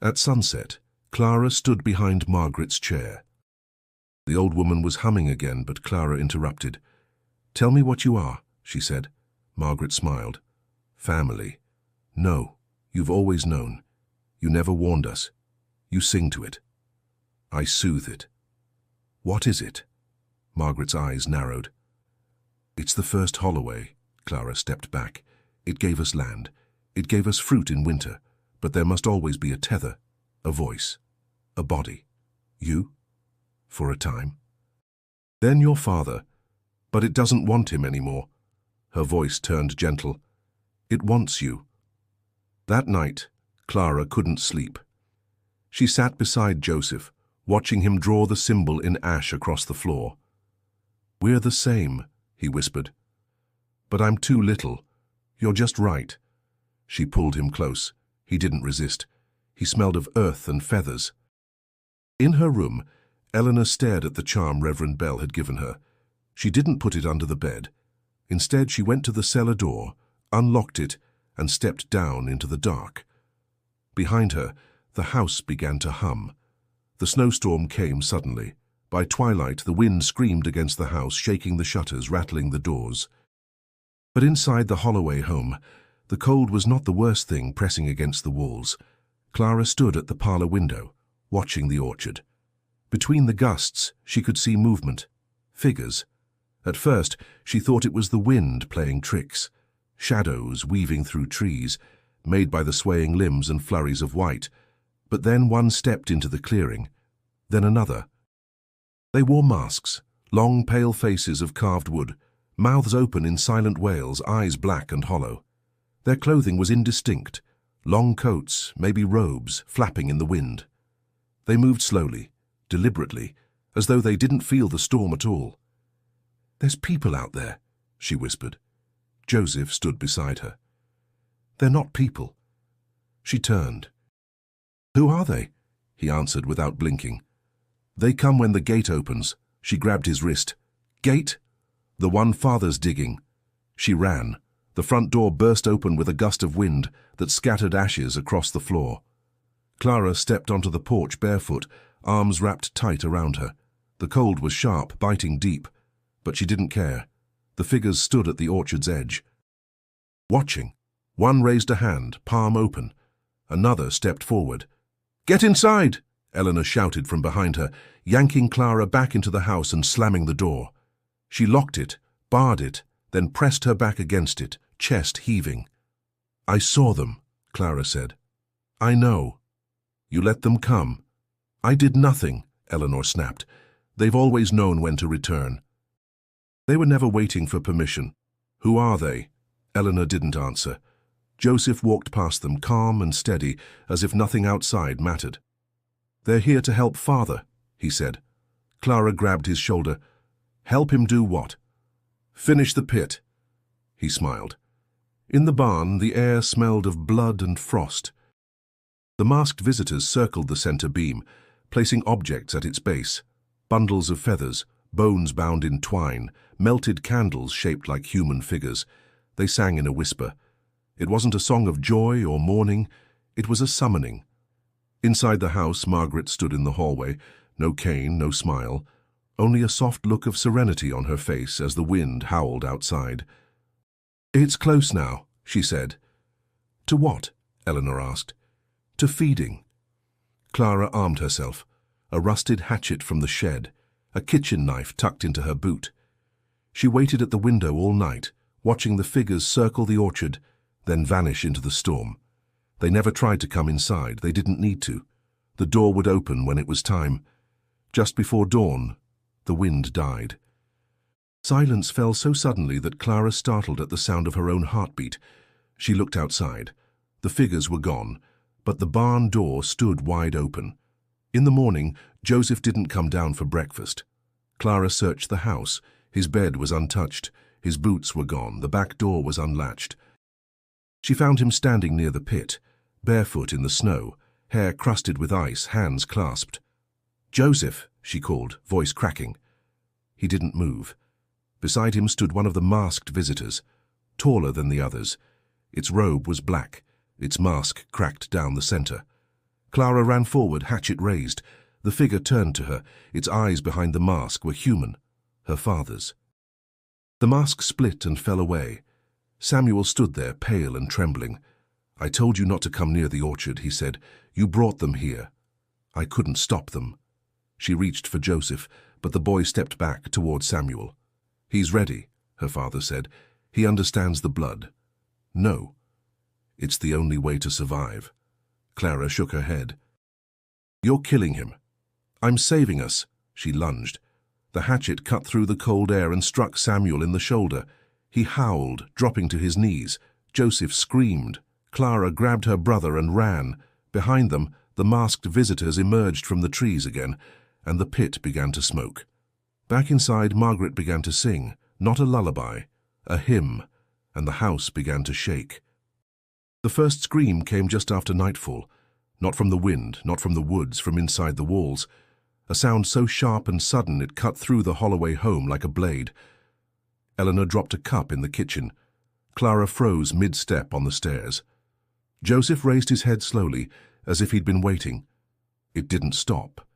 At sunset, Clara stood behind Margaret's chair. The old woman was humming again, but Clara interrupted. "Tell me what you are," she said. Margaret smiled. "Family. No, you've always known. You never warned us. You sing to it. I soothe it." "What is it?" Margaret's eyes narrowed. "It's the first Holloway." Clara stepped back. "It gave us land. It gave us fruit in winter. But there must always be a tether, a voice, a body. You? For a time. Then your father. But it doesn't want him anymore." Her voice turned gentle. "It wants you." That night, Clara couldn't sleep. She sat beside Joseph, watching him draw the symbol in ash across the floor. "We're the same," he whispered. "But I'm too little. You're just right." She pulled him close. He didn't resist. He smelled of earth and feathers. In her room, Eleanor stared at the charm Reverend Bell had given her. She didn't put it under the bed. Instead, she went to the cellar door, unlocked it, and stepped down into the dark. Behind her, the house began to hum. The snowstorm came suddenly. By twilight, the wind screamed against the house, shaking the shutters, rattling the doors. But inside the Holloway home, the cold was not the worst thing pressing against the walls. Clara stood at the parlor window, watching the orchard. Between the gusts, she could see movement, figures. At first, she thought it was the wind playing tricks, shadows weaving through trees, made by the swaying limbs and flurries of white. But then one stepped into the clearing, then another. They wore masks, long pale faces of carved wood, mouths open in silent wails, eyes black and hollow. Their clothing was indistinct, long coats, maybe robes, flapping in the wind. They moved slowly, deliberately, as though they didn't feel the storm at all. "There's people out there," she whispered. Joseph stood beside her. "They're not people." She turned. "Who are they?" he answered without blinking. "They come when the gate opens." She grabbed his wrist. "Gate?" "The one Father's digging." She ran. The front door burst open with a gust of wind that scattered ashes across the floor. Clara stepped onto the porch barefoot, arms wrapped tight around her. The cold was sharp, biting deep, but she didn't care. The figures stood at the orchard's edge, watching. One raised a hand, palm open. Another stepped forward. "Get inside!" Eleanor shouted from behind her, yanking Clara back into the house and slamming the door. She locked it, barred it, then pressed her back against it, chest heaving. "I saw them," Clara said. "I know. You let them come." "I did nothing," Eleanor snapped. "They've always known when to return." They were never waiting for permission. "Who are they?" Eleanor didn't answer. Joseph walked past them, calm and steady, as if nothing outside mattered. "They're here to help Father," he said. Clara grabbed his shoulder. "Help him do what?" "Finish the pit." He smiled. In the barn, the air smelled of blood and frost. The masked visitors circled the center beam, placing objects at its base. Bundles of feathers, bones bound in twine, melted candles shaped like human figures. They sang in a whisper. It wasn't a song of joy or mourning, it was a summoning. Inside the house, Margaret stood in the hallway, no cane, no smile, only a soft look of serenity on her face as the wind howled outside. "It's close now," she said. "To what?" Eleanor asked. "To feeding." Clara armed herself, a rusted hatchet from the shed, a kitchen knife tucked into her boot. She waited at the window all night, watching the figures circle the orchard, then vanish into the storm. They never tried to come inside. They didn't need to. The door would open when it was time. Just before dawn, the wind died. Silence fell so suddenly that Clara startled at the sound of her own heartbeat. She looked outside. The figures were gone, but the barn door stood wide open. In the morning, Joseph didn't come down for breakfast. Clara searched the house. His bed was untouched. His boots were gone. The back door was unlatched. She found him standing near the pit, barefoot in the snow, hair crusted with ice, hands clasped. "Joseph," she called, voice cracking. He didn't move. Beside him stood one of the masked visitors, taller than the others. Its robe was black, its mask cracked down the center. Clara ran forward, hatchet raised. The figure turned to her. Its eyes behind the mask were human, her father's. The mask split and fell away. Samuel stood there, pale and trembling. "I told you not to come near the orchard," he said. "You brought them here." "I couldn't stop them." She reached for Joseph, but the boy stepped back toward Samuel. "He's ready," her father said. "He understands the blood." "No. It's the only way to survive." Clara shook her head. "You're killing him." "I'm saving us." She lunged. The hatchet cut through the cold air and struck Samuel in the shoulder. He howled, dropping to his knees. Joseph screamed. Clara grabbed her brother and ran. Behind them, The masked visitors emerged from the trees again, and the pit began to smoke. Back inside, Margaret began to sing, not a lullaby, a hymn, and the house began to shake. The first scream came just after nightfall, not from the wind, not from the woods, from inside the walls. A sound so sharp and sudden it cut through the Holloway home like a blade. Eleanor dropped a cup in the kitchen. Clara froze mid-step on the stairs. Joseph raised his head slowly, as if he'd been waiting. It didn't stop.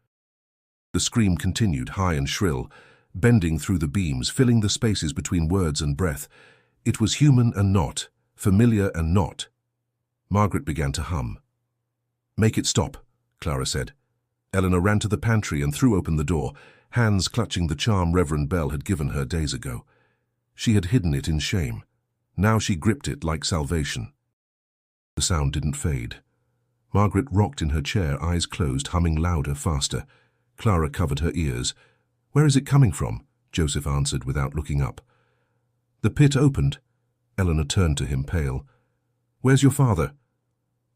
The scream continued, high and shrill, bending through the beams, filling the spaces between words and breath. It was human and not, familiar and not. Margaret began to hum. "Make it stop," Clara said. Eleanor ran to the pantry and threw open the door, hands clutching the charm Reverend Bell had given her days ago. She had hidden it in shame. Now she gripped it like salvation. The sound didn't fade. Margaret rocked in her chair, eyes closed, humming louder, faster. Clara covered her ears. "Where is it coming from?" Joseph answered without looking up. The pit opened. Eleanor turned to him, pale. "Where's your father?"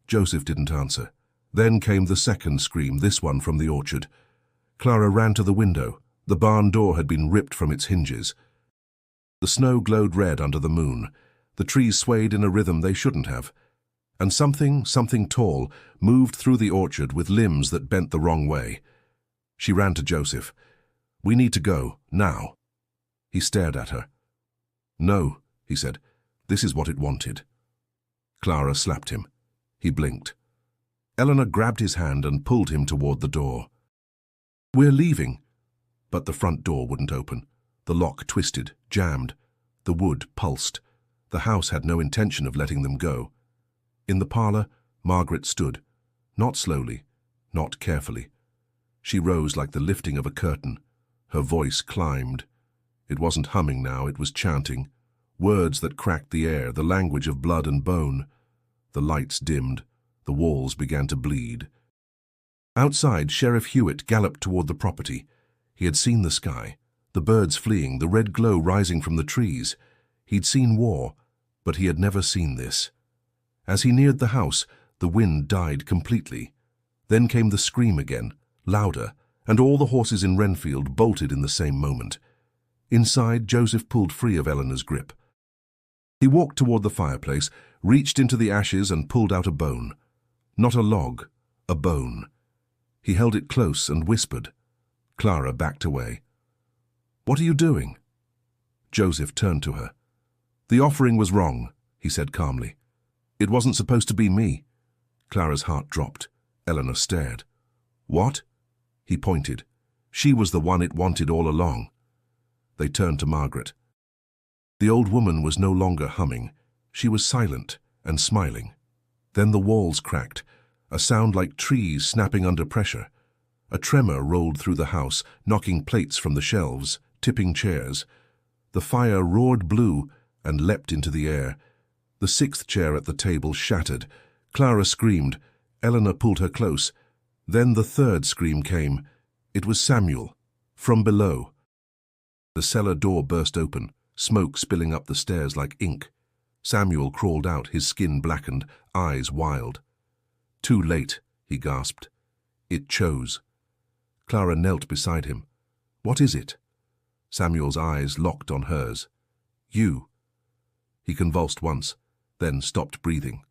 Joseph didn't answer. Then came the second scream, this one from the orchard. Clara ran to the window. The barn door had been ripped from its hinges. The snow glowed red under the moon. The trees swayed in a rhythm they shouldn't have. And something tall, moved through the orchard with limbs that bent the wrong way. She ran to Joseph. "We need to go, now." He stared at her. "No," he said. "This is what it wanted." Clara slapped him. He blinked. Eleanor grabbed his hand and pulled him toward the door. "We're leaving." But the front door wouldn't open. The lock twisted, jammed. The wood pulsed. The house had no intention of letting them go. In the parlor, Margaret stood, not slowly, not carefully. She rose like the lifting of a curtain. Her voice climbed. It wasn't humming now, it was chanting. Words that cracked the air, the language of blood and bone. The lights dimmed. The walls began to bleed. Outside, Sheriff Hewitt galloped toward the property. He had seen the sky, the birds fleeing, the red glow rising from the trees. He'd seen war, but he had never seen this. As he neared the house, the wind died completely. Then came the scream again, louder, and all the horses in Renfield bolted in the same moment. Inside, Joseph pulled free of Eleanor's grip. He walked toward the fireplace, reached into the ashes and pulled out a bone. Not a log, a bone. He held it close and whispered. Clara backed away. "What are you doing?" Joseph turned to her. "The offering was wrong," he said calmly. "It wasn't supposed to be me." Clara's heart dropped. Eleanor stared. "What?" He pointed. "She was the one it wanted all along." They turned to Margaret. The old woman was no longer humming. She was silent and smiling. Then the walls cracked, a sound like trees snapping under pressure. A tremor rolled through the house, knocking plates from the shelves, tipping chairs. The fire roared blue and leapt into the air. The sixth chair at the table shattered. Clara screamed. Eleanor pulled her close. Then the third scream came. It was Samuel, from below. The cellar door burst open, smoke spilling up the stairs like ink. Samuel crawled out, his skin blackened, eyes wild. "Too late," he gasped. "It chose." Clara knelt beside him. "What is it?" Samuel's eyes locked on hers. "You." He convulsed once, then stopped breathing.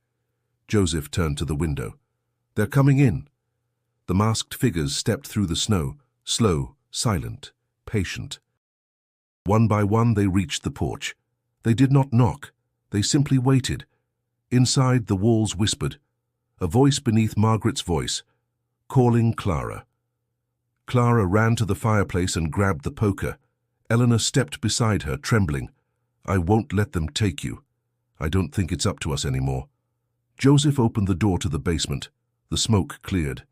Joseph turned to the window. "They're coming in." The masked figures stepped through the snow, slow, silent, patient. One by one they reached the porch. They did not knock. They simply waited. Inside, the walls whispered. A voice beneath Margaret's voice, calling Clara. Clara ran to the fireplace and grabbed the poker. Eleanor stepped beside her, trembling. "I won't let them take you. I don't think it's up to us anymore." Joseph opened the door to the basement. The smoke cleared.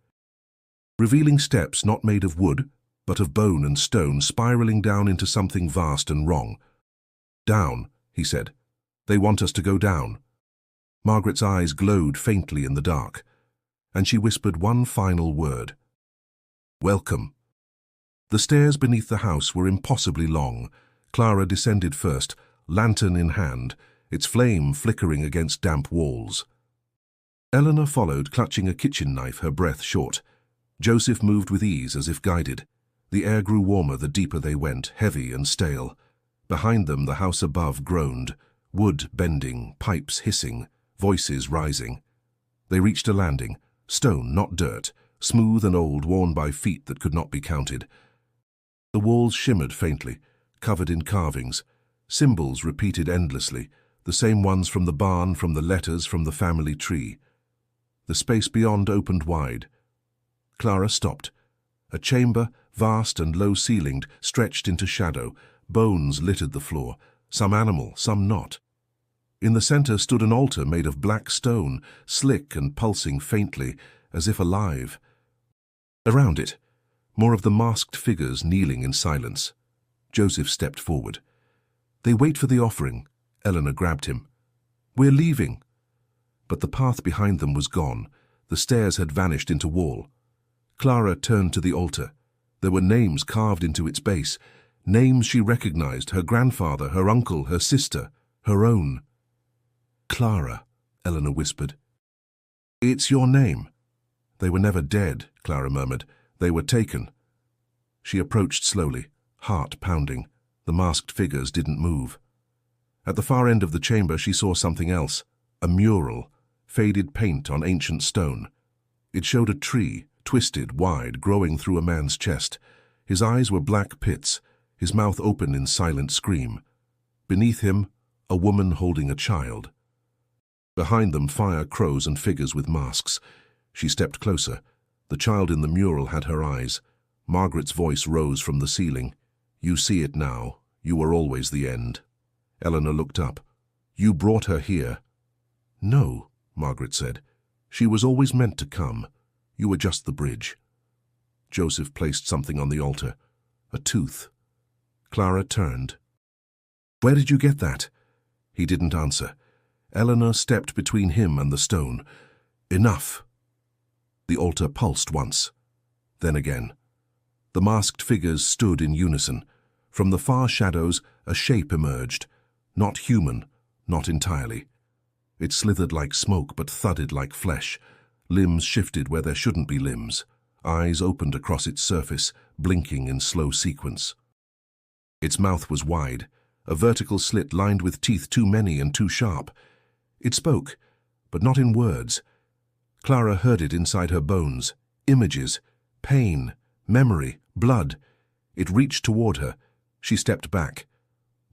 Revealing steps not made of wood, but of bone and stone, spiraling down into something vast and wrong. "Down," he said. "They want us to go down." Margaret's eyes glowed faintly in the dark, and she whispered one final word. "Welcome." The stairs beneath the house were impossibly long. Clara descended first, lantern in hand, its flame flickering against damp walls. Eleanor followed, clutching a kitchen knife, her breath short. Joseph moved with ease, as if guided. The air grew warmer the deeper they went, heavy and stale. Behind them, the house above groaned, wood bending, pipes hissing, voices rising. They reached a landing, stone, not dirt, smooth and old, worn by feet that could not be counted. The walls shimmered faintly, covered in carvings, symbols repeated endlessly, the same ones from the barn, from the letters, from the family tree. The space beyond opened wide. Clara stopped. A chamber, vast and low-ceilinged, stretched into shadow. Bones littered the floor, some animal, some not. In the center stood an altar made of black stone, slick and pulsing faintly, as if alive. Around it, more of the masked figures kneeling in silence. Joseph stepped forward. "They wait for the offering." Eleanor grabbed him. "We're leaving." But the path behind them was gone. The stairs had vanished into wall. Clara turned to the altar. There were names carved into its base, names she recognized, her grandfather, her uncle, her sister, her own. "Clara," Eleanor whispered. "It's your name." "They were never dead," Clara murmured. "They were taken." She approached slowly, heart pounding. The masked figures didn't move. At the far end of the chamber she saw something else, a mural, faded paint on ancient stone. It showed a tree, twisted, wide, growing through a man's chest. His eyes were black pits, his mouth open in silent scream. Beneath him, a woman holding a child. Behind them, fire, crows, and figures with masks. She stepped closer. The child in the mural had her eyes. Margaret's voice rose from the ceiling. "You see it now. You were always the end." Eleanor looked up. "You brought her here." "No," Margaret said. "She was always meant to come. You were just the bridge." Joseph placed something on the altar. A tooth. Clara turned. "Where did you get that?" He didn't answer. Eleanor stepped between him and the stone. "Enough." The altar pulsed once, then again. The masked figures stood in unison. From the far shadows, a shape emerged. Not human, not entirely. It slithered like smoke, but thudded like flesh. Limbs shifted where there shouldn't be limbs. Eyes opened across its surface, blinking in slow sequence. Its mouth was wide, a vertical slit lined with teeth too many and too sharp. It spoke, but not in words. Clara heard it inside her bones. Images, pain, memory, blood. It reached toward her. She stepped back.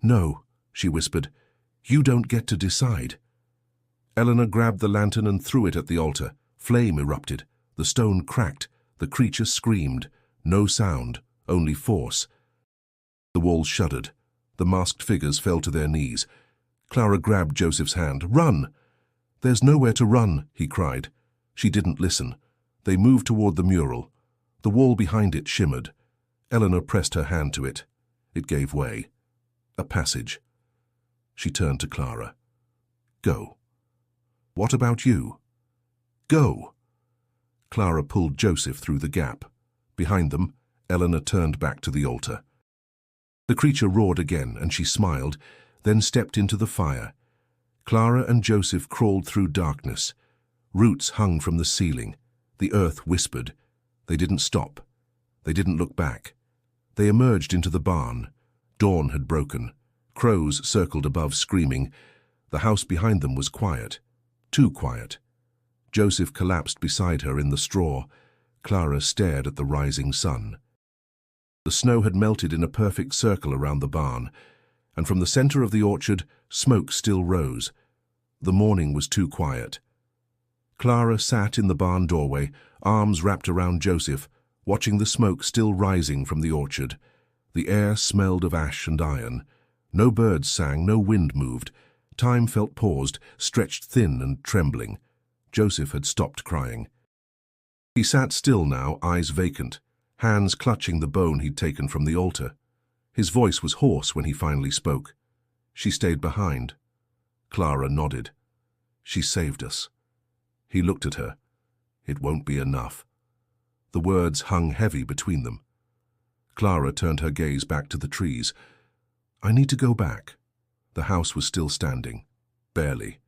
"No," she whispered. "You don't get to decide." Eleanor grabbed the lantern and threw it at the altar. Flame erupted. The stone cracked. The creature screamed. No sound, only force. The walls shuddered. The masked figures fell to their knees. Clara grabbed Joseph's hand. "Run!" "There's nowhere to run," he cried. She didn't listen. They moved toward the mural. The wall behind it shimmered. Eleanor pressed her hand to it. It gave way. A passage. She turned to Clara. "Go." "What about you?" "Go." Clara pulled Joseph through the gap. Behind them, Eleanor turned back to the altar. The creature roared again, and she smiled, then stepped into the fire. Clara and Joseph crawled through darkness. Roots hung from the ceiling. The earth whispered. They didn't stop. They didn't look back. They emerged into the barn. Dawn had broken. Crows circled above, screaming. The house behind them was quiet. Too quiet. Joseph collapsed beside her in the straw. Clara stared at the rising sun. The snow had melted in a perfect circle around the barn, and from the center of the orchard, smoke still rose. The morning was too quiet. Clara sat in the barn doorway, arms wrapped around Joseph, watching the smoke still rising from the orchard. The air smelled of ash and iron. No birds sang, no wind moved. Time felt paused, stretched thin and trembling. Joseph had stopped crying. He sat still now, eyes vacant, hands clutching the bone he'd taken from the altar. His voice was hoarse when he finally spoke. She stayed behind. Clara nodded. "She saved us." He looked at her. "It won't be enough." The words hung heavy between them. Clara turned her gaze back to the trees. "I need to go back." The house was still standing, barely.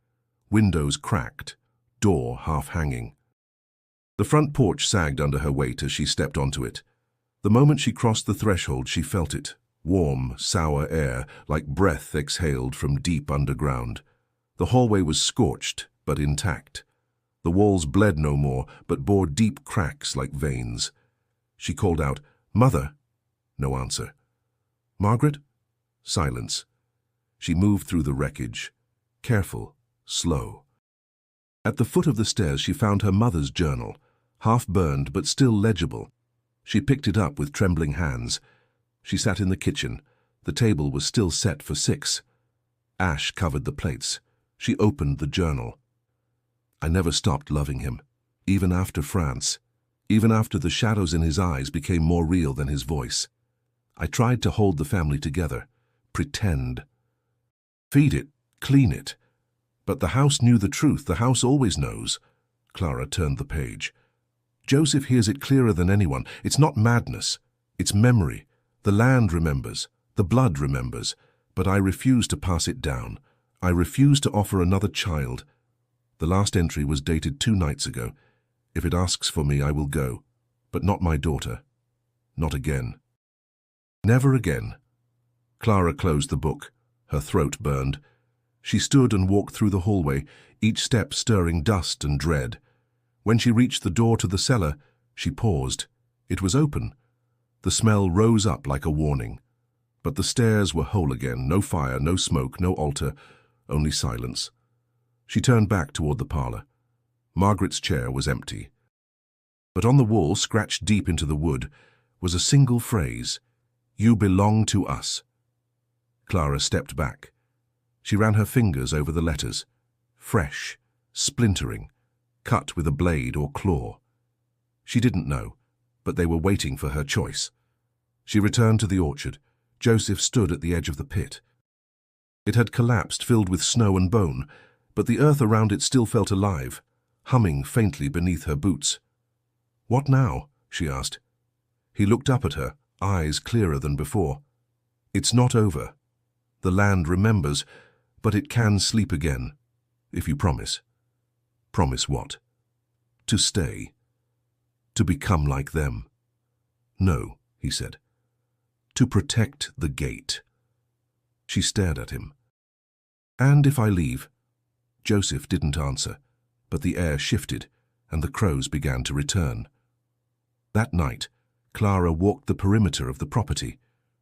Windows cracked. door half hanging. The front porch sagged under her weight as she stepped onto it. The moment she crossed the threshold, she felt it. Warm, sour air, like breath exhaled from deep underground. The hallway was scorched, but intact. The walls bled no more, but bore deep cracks like veins. She called out, "Mother!" No answer. "Margaret?" Silence. She moved through the wreckage. Careful, slow. At the foot of the stairs she found her mother's journal, half burned but still legible. She picked it up with trembling hands. She sat in the kitchen. The table was still set for 6. Ash covered the plates. She opened the journal. "I never stopped loving him, even after France, even after the shadows in his eyes became more real than his voice. I tried to hold the family together, pretend. Feed it, clean it. But the house knew the truth. The house always knows." Clara turned the page. "Joseph hears it clearer than anyone. It's not madness. It's memory. The land remembers. The blood remembers. But I refuse to pass it down. I refuse to offer another child. The last entry was dated 2 nights ago. If it asks for me, I will go. But not my daughter. Not again. Never again." Clara closed the book. Her throat burned. She stood and walked through the hallway, each step stirring dust and dread. When she reached the door to the cellar, she paused. It was open. The smell rose up like a warning. But the stairs were whole again. No fire, no smoke, no altar, only silence. She turned back toward the parlor. Margaret's chair was empty. But on the wall, scratched deep into the wood, was a single phrase, "You belong to us." Clara stepped back. She ran her fingers over the letters. Fresh, splintering, cut with a blade or claw. She didn't know, but they were waiting for her choice. She returned to the orchard. Joseph stood at the edge of the pit. It had collapsed, filled with snow and bone, but the earth around it still felt alive, humming faintly beneath her boots. "What now?" she asked. He looked up at her, eyes clearer than before. "It's not over. The land remembers, but it can sleep again, if you promise." "Promise what?" "To stay. To become like them." "No," he said. "To protect the gate." She stared at him. "And if I leave?" Joseph didn't answer, but the air shifted, and the crows began to return. That night, Clara walked the perimeter of the property.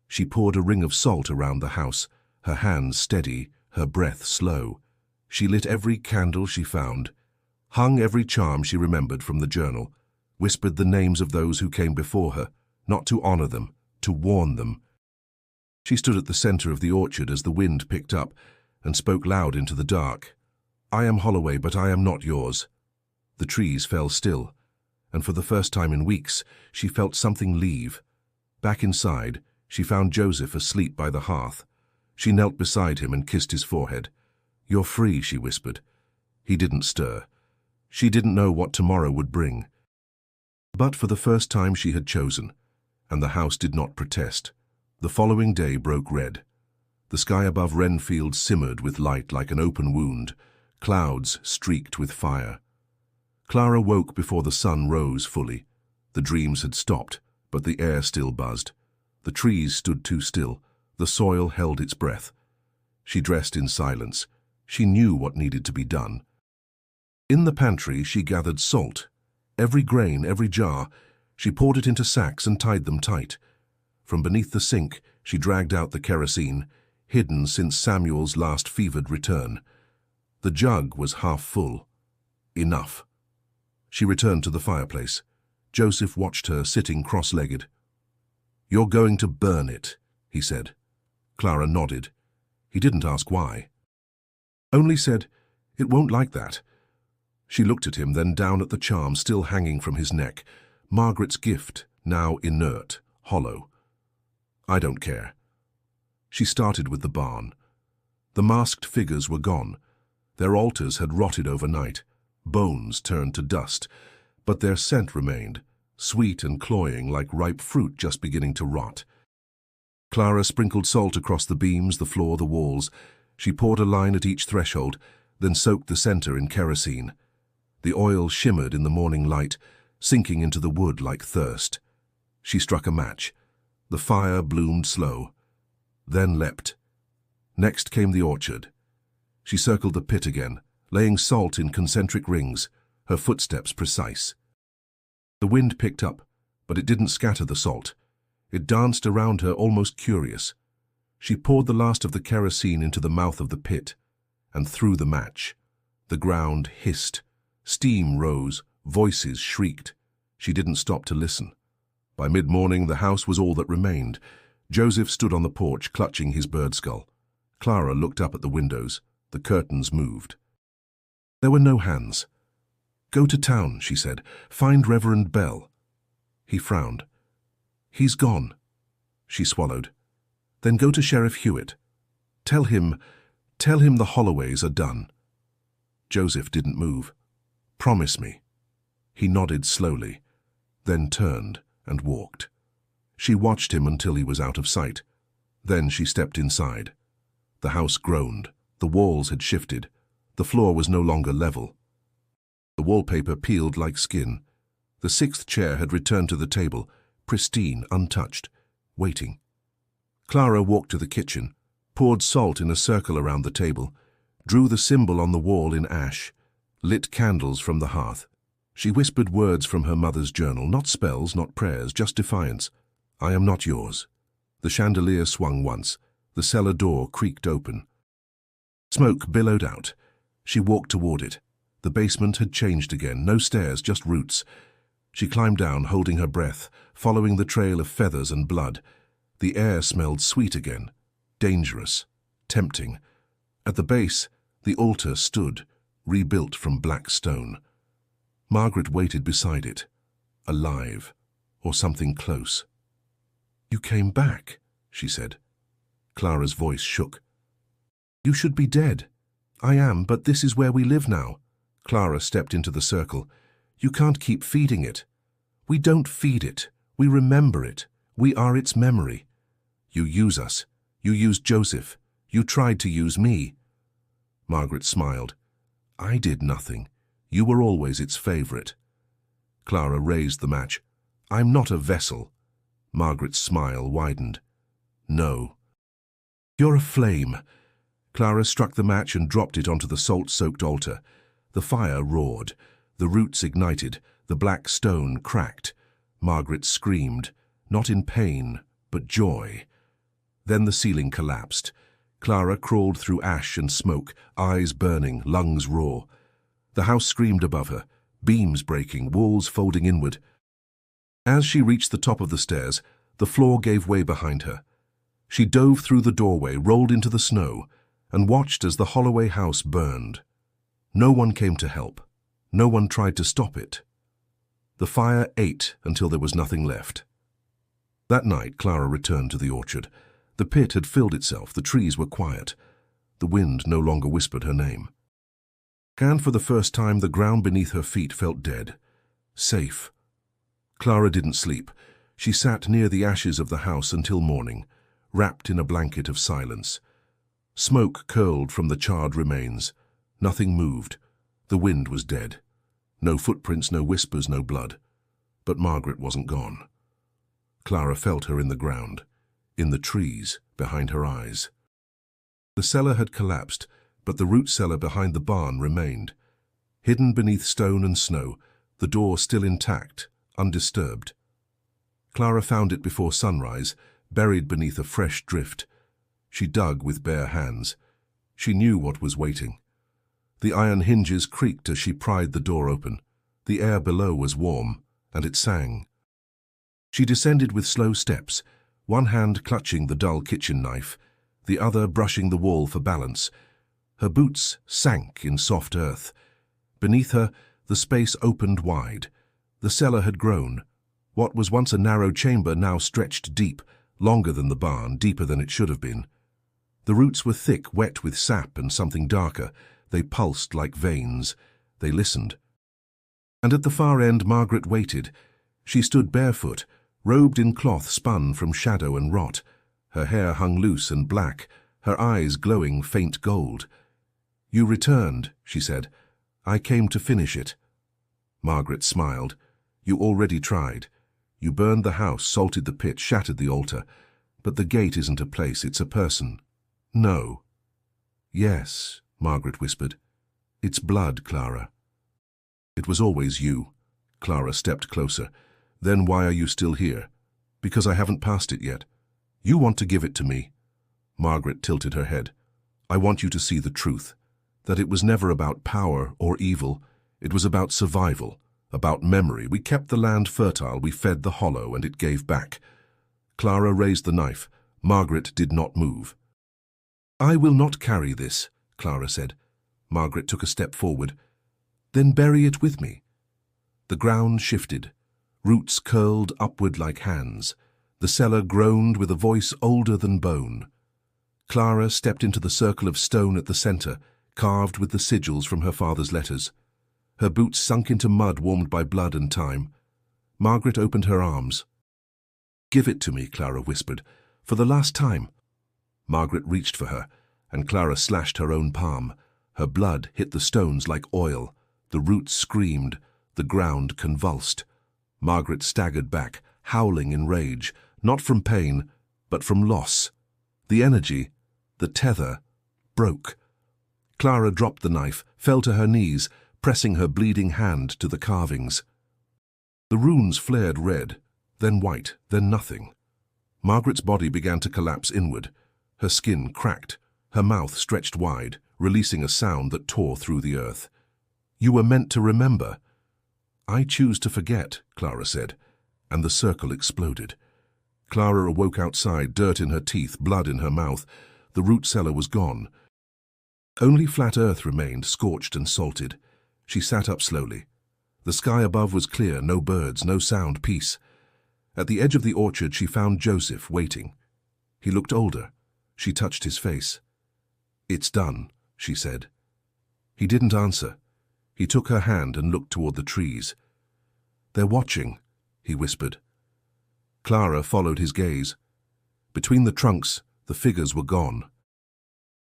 She poured a ring of salt around the house, her hands steady, her breath slow. She lit every candle she found, hung every charm she remembered from the journal, whispered the names of those who came before her, not to honor them, to warn them. She stood at the center of the orchard as the wind picked up and spoke loud into the dark. "I am Holloway, but I am not yours." The trees fell still, and for the first time in weeks, she felt something leave. Back inside, she found Joseph asleep by the hearth. She knelt beside him and kissed his forehead. "You're free," she whispered. He didn't stir. She didn't know what tomorrow would bring. But for the first time she had chosen, and the house did not protest. The following day broke red. The sky above Renfield simmered with light like an open wound. Clouds streaked with fire. Clara woke before the sun rose fully. The dreams had stopped, but the air still buzzed. The trees stood too still. The soil held its breath. She dressed in silence. She knew what needed to be done. In the pantry, she gathered salt. Every grain, every jar. She poured it into sacks and tied them tight. From beneath the sink, she dragged out the kerosene, hidden since Samuel's last fevered return. The jug was half full. Enough. She returned to the fireplace. Joseph watched her sitting cross-legged. "You're going to burn it," he said. Clara nodded. He didn't ask why. Only said, "It won't like that." She looked at him, then down at the charm still hanging from his neck. Margaret's gift, now inert, hollow. "I don't care." She started with the barn. The masked figures were gone. Their altars had rotted overnight. Bones turned to dust, but their scent remained, sweet and cloying like ripe fruit just beginning to rot. Clara sprinkled salt across the beams, the floor, the walls. She poured a line at each threshold, then soaked the center in kerosene. The oil shimmered in the morning light, sinking into the wood like thirst. She struck a match. The fire bloomed slow, then leapt. Next came the orchard. She circled the pit again, laying salt in concentric rings, her footsteps precise. The wind picked up, but it didn't scatter the salt. It danced around her, almost curious. She poured the last of the kerosene into the mouth of the pit and threw the match. The ground hissed. Steam rose. Voices shrieked. She didn't stop to listen. By mid-morning, the house was all that remained. Joseph stood on the porch, clutching his bird skull. Clara looked up at the windows. The curtains moved. There were no hands. "Go to town," she said. "Find Reverend Bell." He frowned. "He's gone." She swallowed. "Then go to Sheriff Hewitt. Tell him the Holloways are done." Joseph didn't move. "Promise me." He nodded slowly, then turned and walked. She watched him until he was out of sight. Then she stepped inside. The house groaned. The walls had shifted. The floor was no longer level. The wallpaper peeled like skin. The sixth chair had returned to the table, pristine, untouched, waiting. Clara walked to the kitchen, poured salt in a circle around the table, drew the symbol on the wall in ash, lit candles from the hearth. She whispered words from her mother's journal, not spells, not prayers, just defiance. "I am not yours." The chandelier swung once. The cellar door creaked open. Smoke billowed out. She walked toward it. The basement had changed again. No stairs, just roots. She climbed down, holding her breath, following the trail of feathers and blood. The air smelled sweet again, dangerous, tempting. At the base, the altar stood, rebuilt from black stone. Margaret waited beside it, alive, or something close. "You came back," she said. Clara's voice shook. "You should be dead." "I am, but this is where we live now." Clara stepped into the circle. "You can't keep feeding it." "We don't feed it. We remember it. We are its memory." "You use us. You used Joseph. You tried to use me." Margaret smiled. "I did nothing. You were always its favorite." Clara raised the match. "I'm not a vessel." Margaret's smile widened. "No. You're a flame." Clara struck the match and dropped it onto the salt-soaked altar. The fire roared. The roots ignited. The black stone cracked. Margaret screamed, not in pain, but joy. Then the ceiling collapsed. Clara crawled through ash and smoke, eyes burning, lungs raw. The house screamed above her, beams breaking, walls folding inward. As she reached the top of the stairs, the floor gave way behind her. She dove through the doorway, rolled into the snow, and watched as the Holloway house burned. No one came to help. No one tried to stop it. The fire ate until there was nothing left. That night, Clara returned to the orchard. The pit had filled itself. The trees were quiet. The wind no longer whispered her name. And for the first time, the ground beneath her feet felt dead. Safe. Clara didn't sleep. She sat near the ashes of the house until morning, wrapped in a blanket of silence. Smoke curled from the charred remains. Nothing moved. The wind was dead. No footprints, no whispers, no blood. But Margaret wasn't gone. Clara felt her in the ground, in the trees, behind her eyes. The cellar had collapsed, but the root cellar behind the barn remained. Hidden beneath stone and snow, the door still intact, undisturbed. Clara found it before sunrise, buried beneath a fresh drift. She dug with bare hands. She knew what was waiting. The iron hinges creaked as she pried the door open. The air below was warm, and it sang. She descended with slow steps, one hand clutching the dull kitchen knife, the other brushing the wall for balance. Her boots sank in soft earth. Beneath her, the space opened wide. The cellar had grown. What was once a narrow chamber now stretched deep, longer than the barn, deeper than it should have been. The roots were thick, wet with sap and something darker. They pulsed like veins. They listened. And at the far end, Margaret waited. She stood barefoot, robed in cloth spun from shadow and rot. Her hair hung loose and black, her eyes glowing faint gold. "You returned," she said. "I came to finish it. Margaret smiled. You already tried. You burned the house, salted the pit, shattered the altar. But the gate isn't a place, it's a person. No. Yes, Margaret whispered. It's blood, Clara. It was always you. Clara stepped closer. Then why are you still here? Because I haven't passed it yet. You want to give it to me. Margaret tilted her head. I want you to see the truth. That it was never about power or evil. It was about survival, about memory. We kept the land fertile, we fed the hollow, and it gave back. Clara raised the knife. Margaret did not move. I will not carry this, Clara said. Margaret took a step forward. Then bury it with me. The ground shifted. Roots curled upward like hands. The cellar groaned with a voice older than bone. Clara stepped into the circle of stone at the center, carved with the sigils from her father's letters. Her boots sunk into mud warmed by blood and time. Margaret opened her arms. Give it to me, Clara whispered, for the last time. Margaret reached for her, and Clara slashed her own palm. Her blood hit the stones like oil. The roots screamed. The ground convulsed. Margaret staggered back, howling in rage, not from pain, but from loss. The energy, the tether, broke. Clara dropped the knife, fell to her knees, pressing her bleeding hand to the carvings. The runes flared red, then white, then nothing. Margaret's body began to collapse inward. Her skin cracked, her mouth stretched wide, releasing a sound that tore through the earth. You were meant to remember. I choose to forget, Clara said, and the circle exploded. Clara awoke outside, dirt in her teeth, blood in her mouth. The root cellar was gone. Only flat earth remained, scorched and salted. She sat up slowly. The sky above was clear, no birds, no sound, peace. At the edge of the orchard she found Joseph waiting. He looked older. She touched his face. It's done, she said. He didn't answer. He took her hand and looked toward the trees. They're watching, he whispered. Clara followed his gaze. Between the trunks, the figures were gone.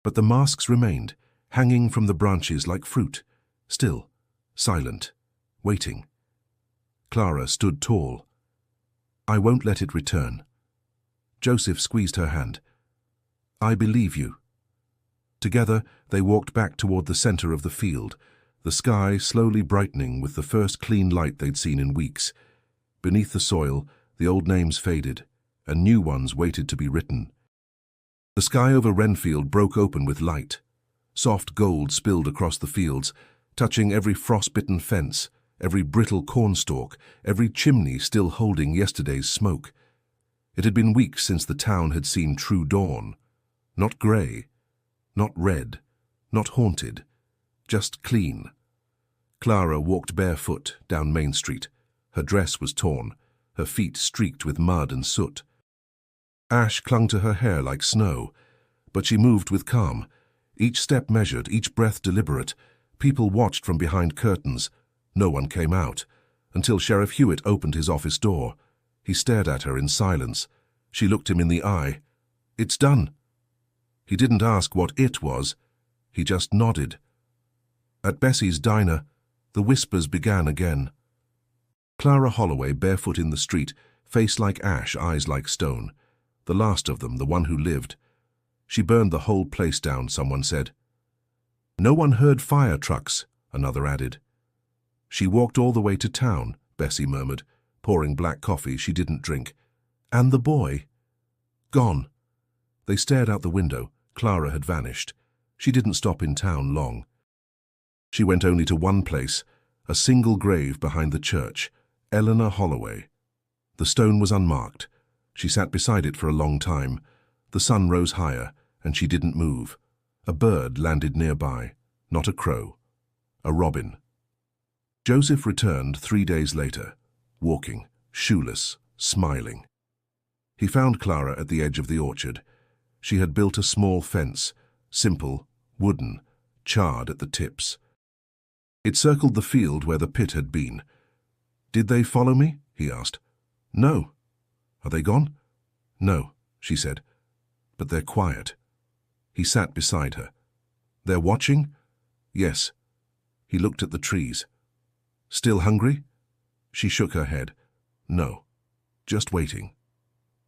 But the masks remained, hanging from the branches like fruit, still, silent, waiting. Clara stood tall. I won't let it return. Joseph squeezed her hand. I believe you. Together, they walked back toward the center of the field, the sky slowly brightening with the first clean light they'd seen in weeks. Beneath the soil, the old names faded, and new ones waited to be written. The sky over Renfield broke open with light. Soft gold spilled across the fields, touching every frost-bitten fence, every brittle cornstalk, every chimney still holding yesterday's smoke. It had been weeks since the town had seen true dawn. Not grey, not red, not haunted, just clean. Clara walked barefoot down Main Street. Her dress was torn, her feet streaked with mud and soot. Ash clung to her hair like snow, but she moved with calm, each step measured, each breath deliberate. People watched from behind curtains. No one came out, until Sheriff Hewitt opened his office door. He stared at her in silence. She looked him in the eye. It's done. He didn't ask what it was. He just nodded. At Bessie's diner, the whispers began again. Clara Holloway, barefoot in the street, face like ash, eyes like stone. The last of them, the one who lived. She burned the whole place down, someone said. No one heard fire trucks, another added. She walked all the way to town, Bessie murmured, pouring black coffee she didn't drink. And the boy? Gone. They stared out the window. Clara had vanished. She didn't stop in town long. She went only to one place, a single grave behind the church, Eleanor Holloway. The stone was unmarked. She sat beside it for a long time. The sun rose higher, and she didn't move. A bird landed nearby, not a crow, a robin. Joseph returned 3 days later, walking, shoeless, smiling. He found Clara at the edge of the orchard. She had built a small fence, simple, wooden, charred at the tips. It circled the field where the pit had been. Did they follow me? He asked. No. Are they gone? No, she said. But they're quiet. He sat beside her. They're watching? Yes. He looked at the trees. Still hungry? She shook her head. No, just waiting.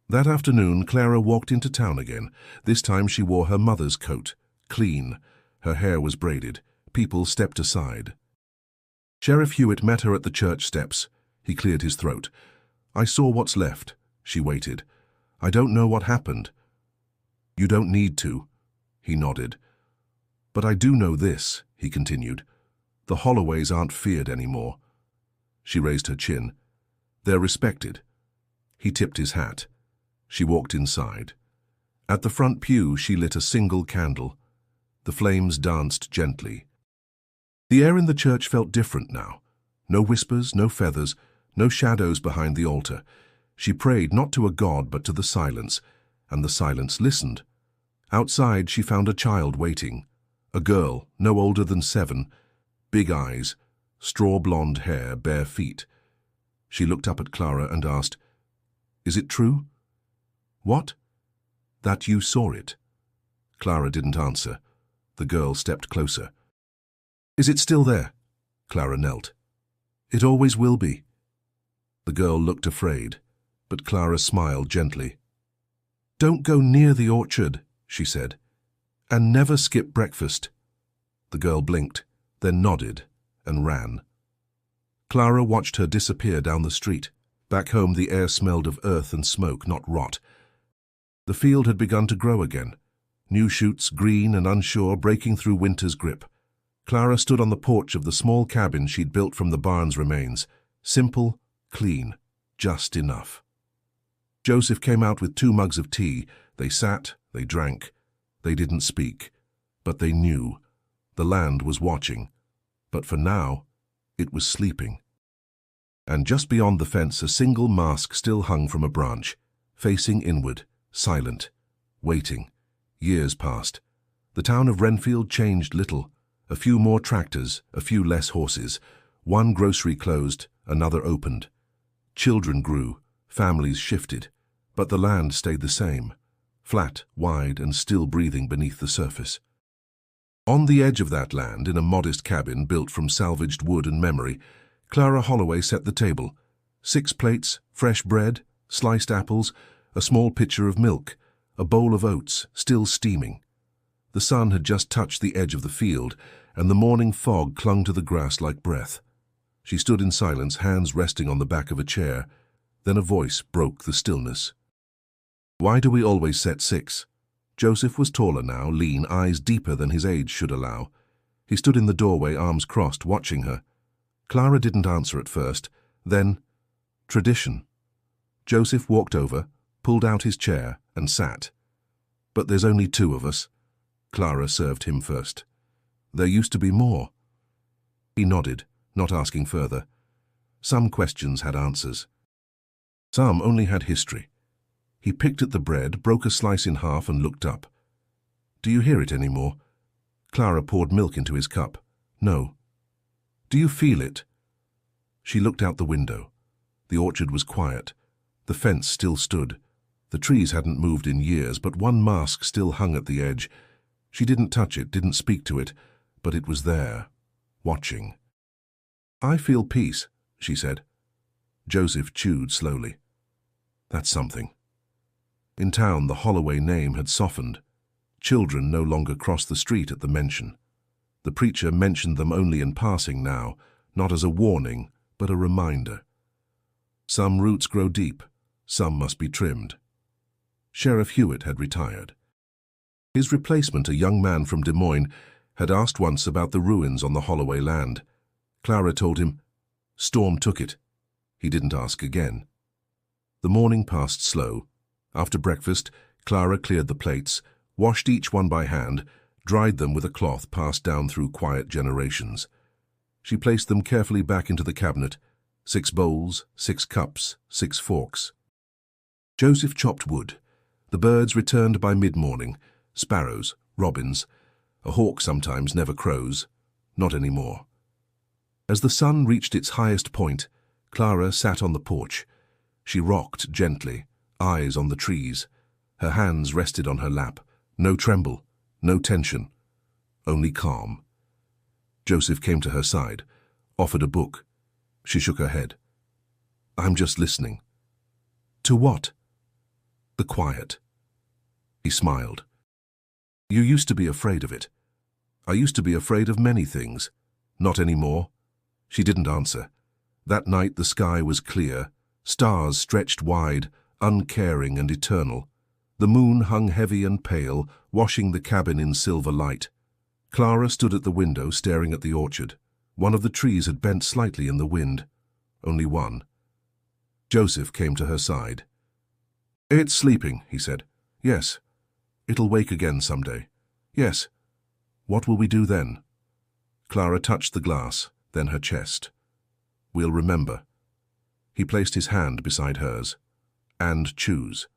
That afternoon, Clara walked into town again. This time she wore her mother's coat, clean. Her hair was braided. People stepped aside. Sheriff Hewitt met her at the church steps. He cleared his throat. I saw what's left. She waited. I don't know what happened. You don't need to. He nodded. But I do know this, he continued. The Holloways aren't feared anymore. She raised her chin. They're respected. He tipped his hat. She walked inside. At the front pew, she lit a single candle. The flames danced gently. The air in the church felt different now. No whispers, no feathers, no shadows behind the altar. She prayed not to a god but to the silence, and the silence listened. Outside, she found a child waiting. A girl, no older than 7, big eyes, straw-blonde hair, bare feet. She looked up at Clara and asked, Is it true? What? That you saw it? Clara didn't answer. The girl stepped closer. Is it still there? Clara knelt. It always will be. The girl looked afraid, but Clara smiled gently. Don't go near the orchard, she said, and never skip breakfast. The girl blinked, then nodded and ran. Clara watched her disappear down the street. Back home the air smelled of earth and smoke, not rot. The field had begun to grow again, new shoots, green and unsure, breaking through winter's grip. Clara stood on the porch of the small cabin she'd built from the barn's remains. Simple, clean, just enough. Joseph came out with 2 mugs of tea. They sat, they drank. They didn't speak, but they knew. The land was watching, but for now, it was sleeping. And just beyond the fence, a single mask still hung from a branch, facing inward, silent, waiting. Years passed. The town of Renfield changed little. A few more tractors, a few less horses. One grocery closed, another opened. Children grew, families shifted, but the land stayed the same, flat, wide, and still breathing beneath the surface. On the edge of that land, in a modest cabin built from salvaged wood and memory, Clara Holloway set the table. 6 plates, fresh bread, sliced apples, a small pitcher of milk, a bowl of oats, still steaming. The sun had just touched the edge of the field, and the morning fog clung to the grass like breath. She stood in silence, hands resting on the back of a chair. Then a voice broke the stillness. Why do we always set 6? Joseph was taller now, lean, eyes deeper than his age should allow. He stood in the doorway, arms crossed, watching her. Clara didn't answer at first. Then, tradition. Joseph walked over, pulled out his chair, and sat. But there's only 2 of us. Clara served him first. There used to be more. He nodded, not asking further. Some questions had answers. Some only had history. He picked at the bread, broke a slice in half, and looked up. Do you hear it any more? Clara poured milk into his cup. No. Do you feel it? She looked out the window. The orchard was quiet. The fence still stood. The trees hadn't moved in years, but one mask still hung at the edge. She didn't touch it, didn't speak to it, but it was there, watching. I feel peace, she said. Joseph chewed slowly. That's something. In town, the Holloway name had softened. Children no longer crossed the street at the mention. The preacher mentioned them only in passing now, not as a warning, but a reminder. Some roots grow deep, some must be trimmed. Sheriff Hewitt had retired. His replacement, a young man from Des Moines, had asked once about the ruins on the Holloway land. Clara told him, Storm took it. He didn't ask again. The morning passed slow. After breakfast, Clara cleared the plates, washed each one by hand, dried them with a cloth passed down through quiet generations. She placed them carefully back into the cabinet, 6 bowls, 6 cups, 6 forks. Joseph chopped wood. The birds returned by mid-morning. Sparrows, robins. A hawk sometimes never crows. Not anymore. As the sun reached its highest point, Clara sat on the porch. She rocked gently, eyes on the trees. Her hands rested on her lap. No tremble, no tension, only calm. Joseph came to her side, offered a book. She shook her head. I'm just listening. To what? The quiet. He smiled. You used to be afraid of it. I used to be afraid of many things. Not anymore. She didn't answer. That night the sky was clear, stars stretched wide, uncaring and eternal. The moon hung heavy and pale, washing the cabin in silver light. Clara stood at the window staring at the orchard. One of the trees had bent slightly in the wind. Only one. Joseph came to her side. It's sleeping, he said. Yes. It'll wake again someday. Yes. What will we do then? Clara touched the glass, then her chest. We'll remember. He placed his hand beside hers. And choose.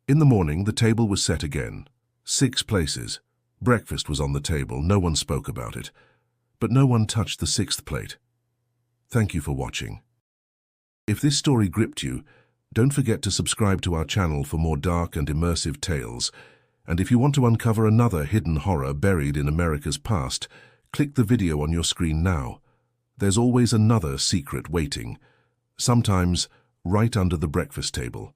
In the morning, the table was set again. 6 places. Breakfast was on the table. No one spoke about it. But no one touched the 6th plate. Thank you for watching. If this story gripped you, don't forget to subscribe to our channel for more dark and immersive tales. And if you want to uncover another hidden horror buried in America's past, click the video on your screen now. There's always another secret waiting, sometimes right under the breakfast table.